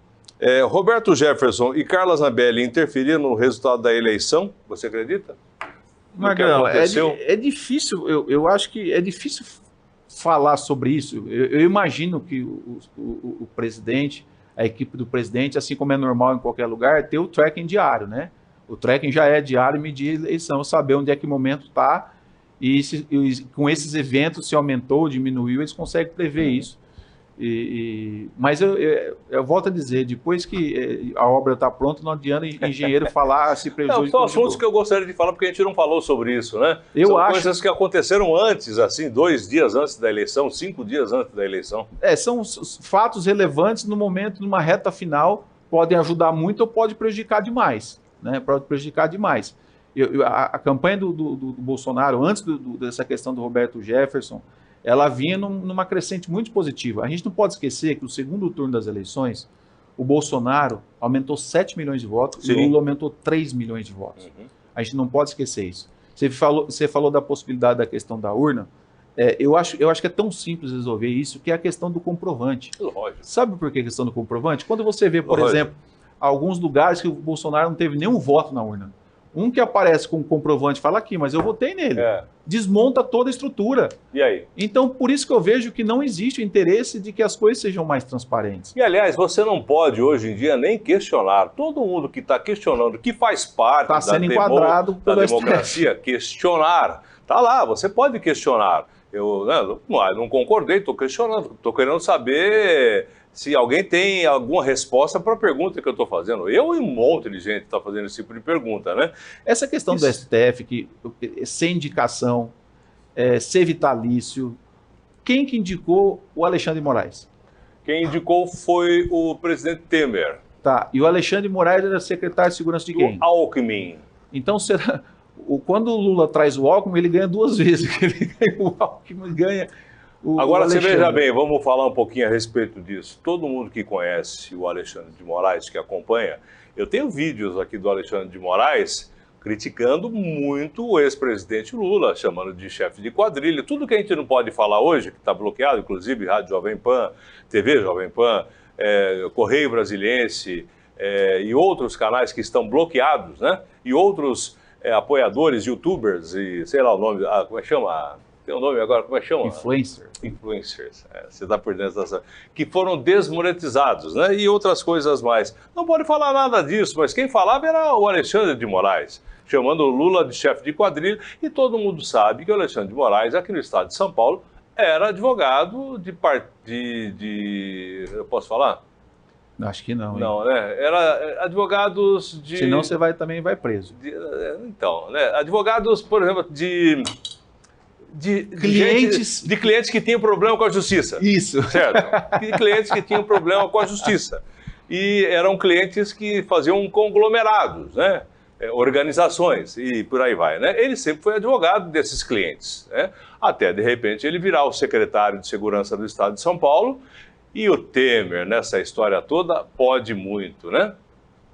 Roberto Jefferson e Carla Zambelli interferiram no resultado da eleição, você acredita? Magrão, é difícil, eu acho que é difícil falar sobre isso. Eu imagino que o presidente, a equipe do presidente, assim como é normal em qualquer lugar, ter o tracking diário, né? O tracking já é diário, medir a eleição, saber onde é que o momento está, e com esses eventos, se aumentou, diminuiu, eles conseguem prever isso. Mas eu volto a dizer, depois que a obra está pronta, não adianta engenheiro falar se previsou. São assuntos que eu gostaria de falar, porque a gente não falou sobre isso, né? São coisas que aconteceram antes, assim, 2 dias antes da eleição, 5 dias antes da eleição. São fatos relevantes no momento, numa reta final, podem ajudar muito ou pode prejudicar demais, né? Pode prejudicar demais. A campanha do Bolsonaro, antes dessa questão do Roberto Jefferson, ela vinha numa crescente muito positiva. A gente não pode esquecer que no segundo turno das eleições, o Bolsonaro aumentou 7 milhões de votos. Sim. E o Lula aumentou 3 milhões de votos. Uhum. A gente não pode esquecer isso. Você falou da possibilidade da questão da urna. Eu acho que é tão simples resolver isso, que é a questão do comprovante. Lógico. Sabe por que a questão do comprovante? Quando você vê, por exemplo, alguns lugares que o Bolsonaro não teve nenhum voto na urna. Um que aparece com comprovante fala aqui, mas eu votei nele. Desmonta toda a estrutura. E aí? Então, por isso que eu vejo que não existe o interesse de que as coisas sejam mais transparentes. E, aliás, você não pode, hoje em dia, nem questionar. Todo mundo que está questionando, que faz parte da democracia, questionar. Está lá, você pode questionar. Eu não concordei, estou questionando. Estou querendo saber se alguém tem alguma resposta para a pergunta que eu estou fazendo. Eu e um monte de gente está fazendo esse tipo de pergunta, né? Essa questão do STF, que sem indicação, ser vitalício, quem que indicou o Alexandre de Moraes? Quem indicou foi o presidente Temer. Tá, e o Alexandre de Moraes era secretário de segurança de quem? Do Alckmin. Então, quando o Lula traz o Alckmin, ele ganha 2 vezes. O Alckmin ganha... Agora, você veja bem, vamos falar um pouquinho a respeito disso. Todo mundo que conhece o Alexandre de Moraes, que acompanha, eu tenho vídeos aqui do Alexandre de Moraes criticando muito o ex-presidente Lula, chamando de chefe de quadrilha. Tudo que a gente não pode falar hoje, que está bloqueado, inclusive Rádio Jovem Pan, TV Jovem Pan, Correio Brasiliense e outros canais que estão bloqueados, né? E outros apoiadores, youtubers e sei lá o nome, como é que chama? Tem um nome agora, como é que chama? Influencers, você está por dentro dessa... Que foram desmonetizados, né? E outras coisas mais. Não pode falar nada disso, mas quem falava era o Alexandre de Moraes, chamando o Lula de chefe de quadrilha, e todo mundo sabe que o Alexandre de Moraes, aqui no estado de São Paulo, era advogado eu posso falar? Acho que não. Não, né? Era advogados de... Senão você também vai preso. Então, né? Advogados, por exemplo, de clientes que tinham problema com a justiça. Isso. Certo? De clientes que tinham problema com a justiça. E eram clientes que faziam conglomerados, né? Organizações e por aí vai, né? Ele sempre foi advogado desses clientes, né? Até, de repente, ele virar o secretário de Segurança do Estado de São Paulo. E o Temer, nessa história toda, pode muito, né?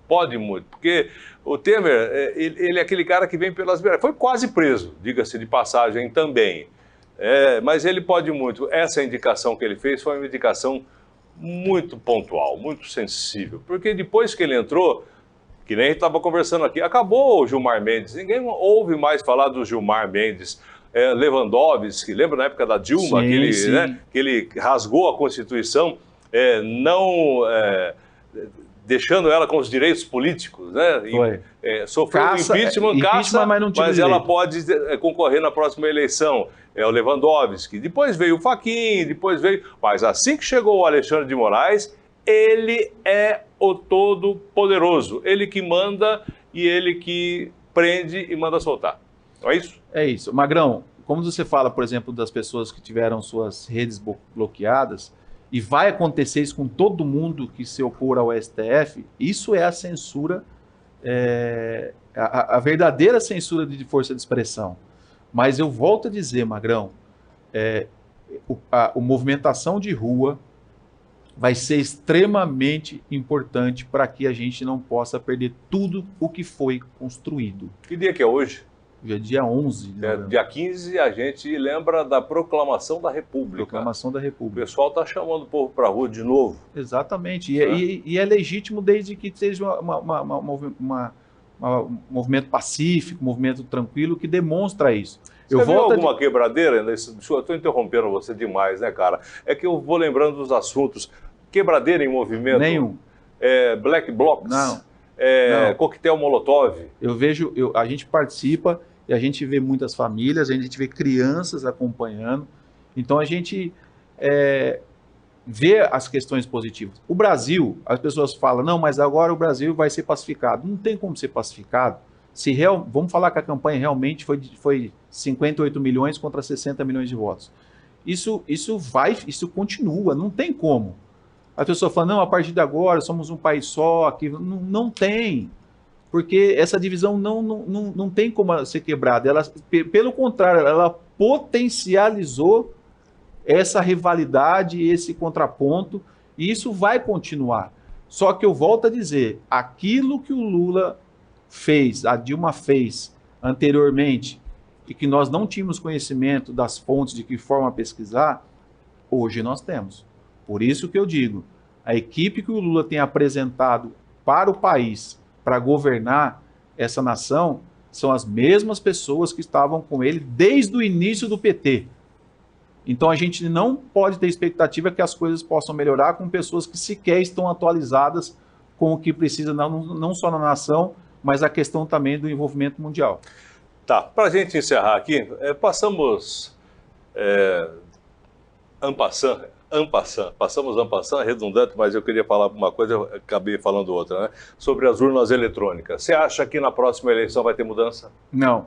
Pode muito, porque o Temer, ele é aquele cara que vem pelas beiras. Foi quase preso, diga-se de passagem também. Mas ele pode muito. Essa indicação que ele fez foi uma indicação muito pontual, muito sensível. Porque depois que ele entrou, que nem a gente estava conversando aqui, acabou o Gilmar Mendes. Ninguém ouve mais falar do Gilmar Mendes. Lewandowski, lembra na época da Dilma, sim, sim. Né, que ele rasgou a Constituição, deixando ela com os direitos políticos, né? Sofreu um impeachment, mas ela pode concorrer na próxima eleição. É o Lewandowski. Depois veio o Fachin, Mas assim que chegou o Alexandre de Moraes, ele é o todo-poderoso. Ele que manda e ele que prende e manda soltar. Não é isso? É isso. Magrão, como você fala, por exemplo, das pessoas que tiveram suas redes bloqueadas, e vai acontecer isso com todo mundo que se opor ao STF, isso é a censura, a verdadeira censura de força de expressão. Mas eu volto a dizer, Magrão, a movimentação de rua vai ser extremamente importante para que a gente não possa perder tudo o que foi construído. Que dia que é hoje? Hoje é dia 11. Dia 15 a gente lembra da Proclamação da República. Proclamação da República. O pessoal está chamando o povo para a rua de novo. Exatamente. E é legítimo desde que seja um movimento pacífico, um movimento tranquilo, que demonstra isso. Você viu alguma quebradeira? Eu estou interrompendo você demais, né, cara? É que eu vou lembrando dos assuntos. Quebradeira em movimento? Nenhum. Black Blocs? Não. Coquetel Molotov? A gente participa e a gente vê muitas famílias, a gente vê crianças acompanhando. Então a gente vê as questões positivas. O Brasil, as pessoas falam, não, mas agora o Brasil vai ser pacificado. Não tem como ser pacificado. Vamos falar que a campanha realmente foi 58 milhões contra 60 milhões de votos. Isso continua, não tem como. A pessoa fala, não, a partir de agora somos um país só, aqui. Não tem, porque essa divisão não tem como ser quebrada. Pelo contrário, ela potencializou essa rivalidade, esse contraponto, e isso vai continuar. Só que eu volto a dizer, aquilo que o Lula fez, a Dilma fez anteriormente, e que nós não tínhamos conhecimento das fontes de que forma pesquisar, hoje nós temos. Por isso que eu digo, a equipe que o Lula tem apresentado para o país, para governar essa nação, são as mesmas pessoas que estavam com ele desde o início do PT. Então a gente não pode ter expectativa que as coisas possam melhorar com pessoas que sequer estão atualizadas com o que precisa, não só na nação, mas a questão também do envolvimento mundial. Tá, para a gente encerrar aqui, passamos passamos en passant, é redundante, mas eu queria falar uma coisa, eu acabei falando outra, né? Sobre as urnas eletrônicas. Você acha que na próxima eleição vai ter mudança? Não.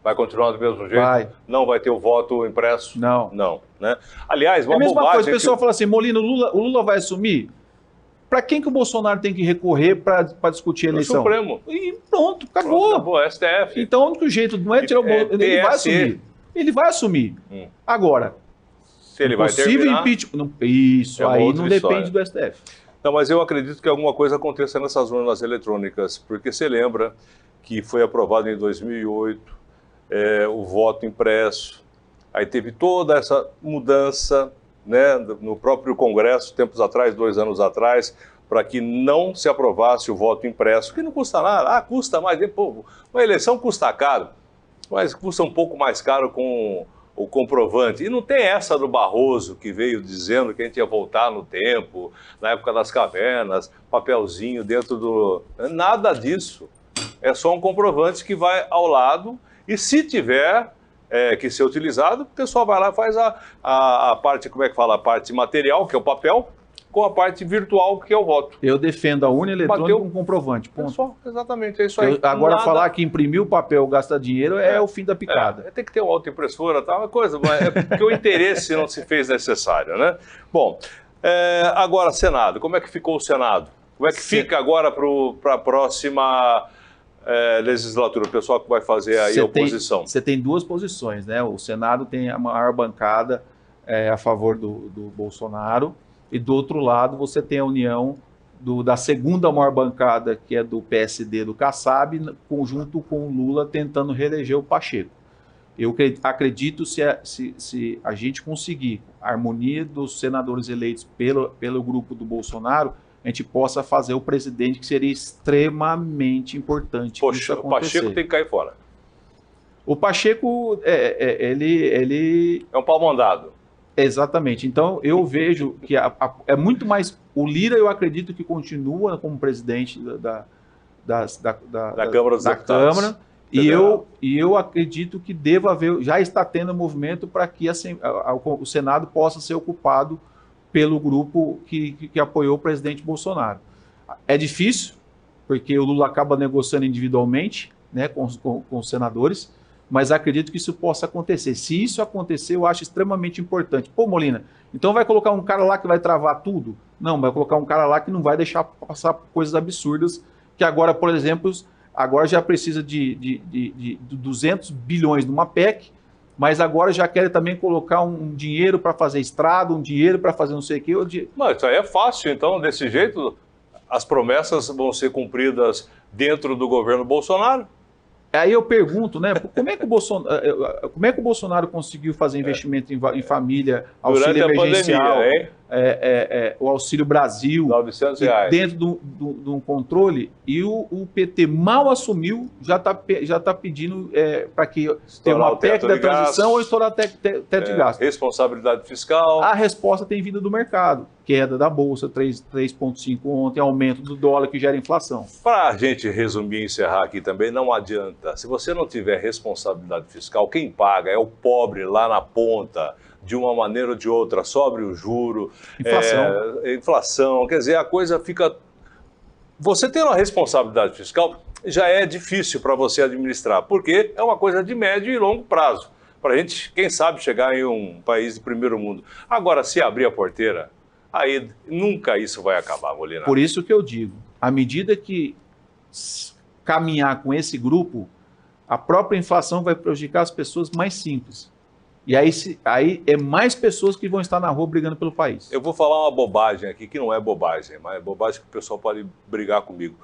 Vai continuar do mesmo jeito? Vai. Não vai ter o voto impresso? Não. Não, né? Aliás, uma bobagem... É a mesma coisa, o pessoal fala assim, Molina, o Lula vai assumir? Para quem que o Bolsonaro tem que recorrer para discutir a eleição? O Supremo. E pronto, acabou. Acabou, STF. Então, o único jeito não é tirar o Bolsonaro, ele vai assumir. Ele vai assumir. Agora, se ele vai terminar... impeachment, isso, aí não depende do STF. Não, mas eu acredito que alguma coisa aconteça nessas urnas eletrônicas, porque você lembra que foi aprovado em 2008 o voto impresso, aí teve toda essa mudança, né, no próprio Congresso, tempos atrás, 2 anos atrás, para que não se aprovasse o voto impresso, que não custa nada, custa mais, pô, uma eleição custa caro, mas custa um pouco mais caro com o comprovante. E não tem essa do Barroso, que veio dizendo que a gente ia voltar no tempo, na época das cavernas, papelzinho dentro do... Nada disso. É só um comprovante que vai ao lado, e se tiver que ser utilizado, o pessoal vai lá e faz a parte, como é que fala, a parte material, que é o papel, com a parte virtual, que é o voto. Eu defendo a urna eletrônica com comprovante. Ponto. Exatamente, é isso aí. Agora, falar que imprimir o papel gasta dinheiro é o fim da picada. Tem que ter uma autoimpressora, tá? Uma coisa, mas é porque o interesse não se fez necessário, né? Bom, agora, Senado. Como é que ficou o Senado? Como é que fica agora para a próxima legislatura? O pessoal que vai fazer aí a oposição. Você tem 2 posições, né? O Senado tem a maior bancada a favor do Bolsonaro, e do outro lado você tem a união da segunda maior bancada, que é do PSD, do Kassab, conjunto com o Lula, tentando reeleger o Pacheco. Eu acredito se a gente conseguir a harmonia dos senadores eleitos pelo grupo do Bolsonaro, a gente possa fazer o presidente, que seria extremamente importante. Poxa, o Pacheco tem que cair fora. O Pacheco, ele... É um pau mandado. Exatamente. Então, eu vejo que é muito mais... O Lira, eu acredito que continua como presidente da Câmara dos Deputados. Câmara. E eu acredito que deva haver, já está tendo movimento para que o Senado possa ser ocupado pelo grupo que apoiou o presidente Bolsonaro. É difícil, porque o Lula acaba negociando individualmente, né, com os senadores, mas acredito que isso possa acontecer. Se isso acontecer, eu acho extremamente importante. Pô, Molina, então vai colocar um cara lá que vai travar tudo? Não, vai colocar um cara lá que não vai deixar passar coisas absurdas, que agora, por exemplo... Agora já precisa de 200 bilhões numa PEC, mas agora já querem também colocar um dinheiro para fazer estrada, um dinheiro para fazer não sei o quê. Mas isso aí é fácil, então, desse jeito, as promessas vão ser cumpridas dentro do governo Bolsonaro? Aí eu pergunto, né, como é que o Bolsonaro conseguiu fazer investimento em família, auxílio emergencial, pandemia, o Auxílio Brasil, R$900, dentro de um controle, e o PT mal assumiu, já tá pedindo para que tenha uma PEC da transição ou estourar teto de gasto. Responsabilidade fiscal. A resposta tem vindo do mercado. Queda da Bolsa, 3,5 ontem, aumento do dólar que gera inflação. Para a gente resumir e encerrar aqui também, não adianta. Se você não tiver responsabilidade fiscal, quem paga é o pobre lá na ponta, de uma maneira ou de outra, sobre o juro, inflação, quer dizer, a coisa fica... Você tendo uma responsabilidade fiscal, já é difícil para você administrar, porque é uma coisa de médio e longo prazo. Para a gente, quem sabe, chegar em um país de primeiro mundo. Agora, se abrir a porteira, aí nunca isso vai acabar, Molina. Por isso que eu digo, à medida que caminhar com esse grupo, a própria inflação vai prejudicar as pessoas mais simples. E aí é mais pessoas que vão estar na rua brigando pelo país. Eu vou falar uma bobagem aqui, que não é bobagem, mas é bobagem que o pessoal pode brigar comigo.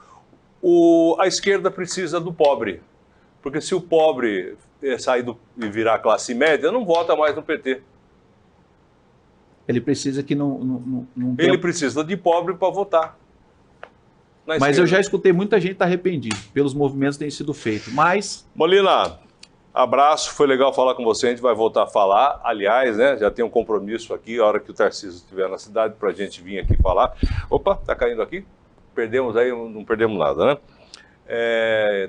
A esquerda precisa do pobre, porque se o pobre sair e virar classe média, não vota mais no PT. Ele precisa que não Ele precisa de pobre para votar. Mas eu já escutei muita gente arrependida pelos movimentos que têm sido feitos. Mas... Molina, abraço, foi legal falar com você, a gente vai voltar a falar. Aliás, né, já tem um compromisso aqui, a hora que o Tarcísio estiver na cidade, para a gente vir aqui falar. Opa, tá caindo aqui? Perdemos aí, não perdemos nada, né?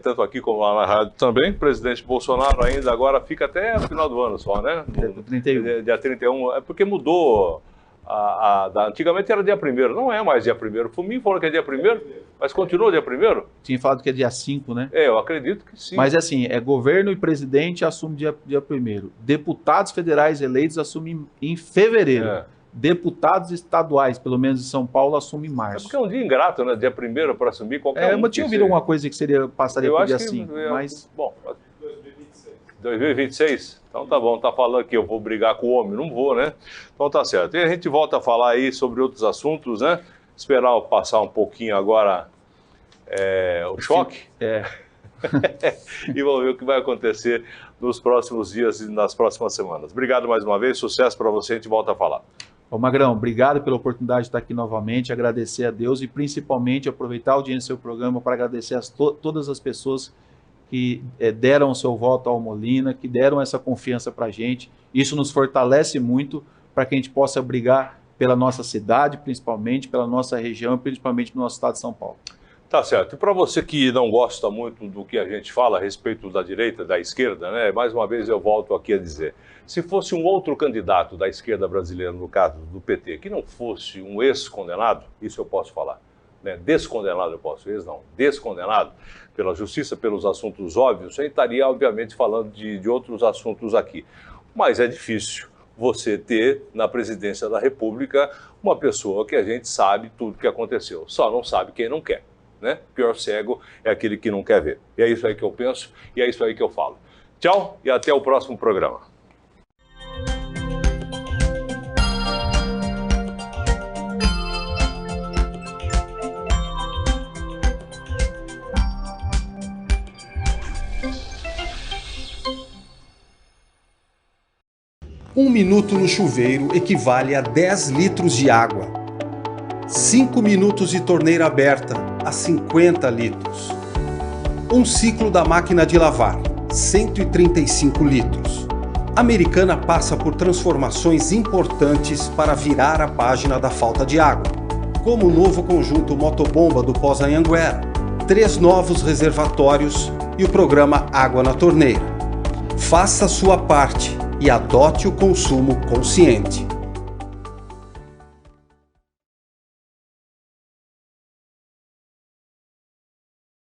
Tanto aqui como lá na rádio também. Presidente Bolsonaro ainda agora fica até o final do ano só, né? Dia 31. É porque mudou. Antigamente era dia 1º, não é mais dia 1º. Fuminho falou que é dia 1º, mas continua dia 1º? Tinha falado que é dia 5, né? Eu acredito que sim. Mas assim, governo e presidente assumem dia 1º. Deputados federais eleitos assumem em fevereiro. Deputados estaduais, pelo menos em São Paulo, assumem em março. É porque é um dia ingrato, né? Dia 1º para assumir qualquer um. Mas tinha ouvido alguma coisa que passaria por dia 5, mas... Bom, 2026? Então tá bom, tá falando que eu vou brigar com o homem, não vou, né? Então tá certo. E a gente volta a falar aí sobre outros assuntos, né? Esperar passar um pouquinho agora o choque. E vamos ver o que vai acontecer nos próximos dias e nas próximas semanas. Obrigado mais uma vez, sucesso para você, a gente volta a falar. Ô Magrão, obrigado pela oportunidade de estar aqui novamente, agradecer a Deus e principalmente aproveitar a audiência do seu programa para agradecer todas as pessoas que deram o seu voto ao Molina, que deram essa confiança para a gente. Isso nos fortalece muito para que a gente possa brigar pela nossa cidade, principalmente, pela nossa região, principalmente no nosso estado de São Paulo. Tá certo. E para você que não gosta muito do que a gente fala a respeito da direita, da esquerda, né? Mais uma vez eu volto aqui a dizer, se fosse um outro candidato da esquerda brasileira, no caso do PT, que não fosse um ex-condenado, isso eu posso falar, né? Descondenado eu posso, descondenado pela justiça, pelos assuntos óbvios, eu estaria obviamente falando de outros assuntos aqui. Mas é difícil você ter na presidência da República uma pessoa que a gente sabe tudo o que aconteceu, só não sabe quem não quer. Né? Pior cego é aquele que não quer ver. E é isso aí que eu penso e é isso aí que eu falo. Tchau e até o próximo programa. 1 minuto no chuveiro equivale a 10 litros de água. 5 minutos de torneira aberta a 50 litros. Um ciclo da máquina de lavar, 135 litros. A Americana passa por transformações importantes para virar a página da falta de água, como o novo conjunto motobomba do pós-Anhanguera, 3 novos reservatórios e o programa Água na Torneira. Faça a sua parte e adote o consumo consciente.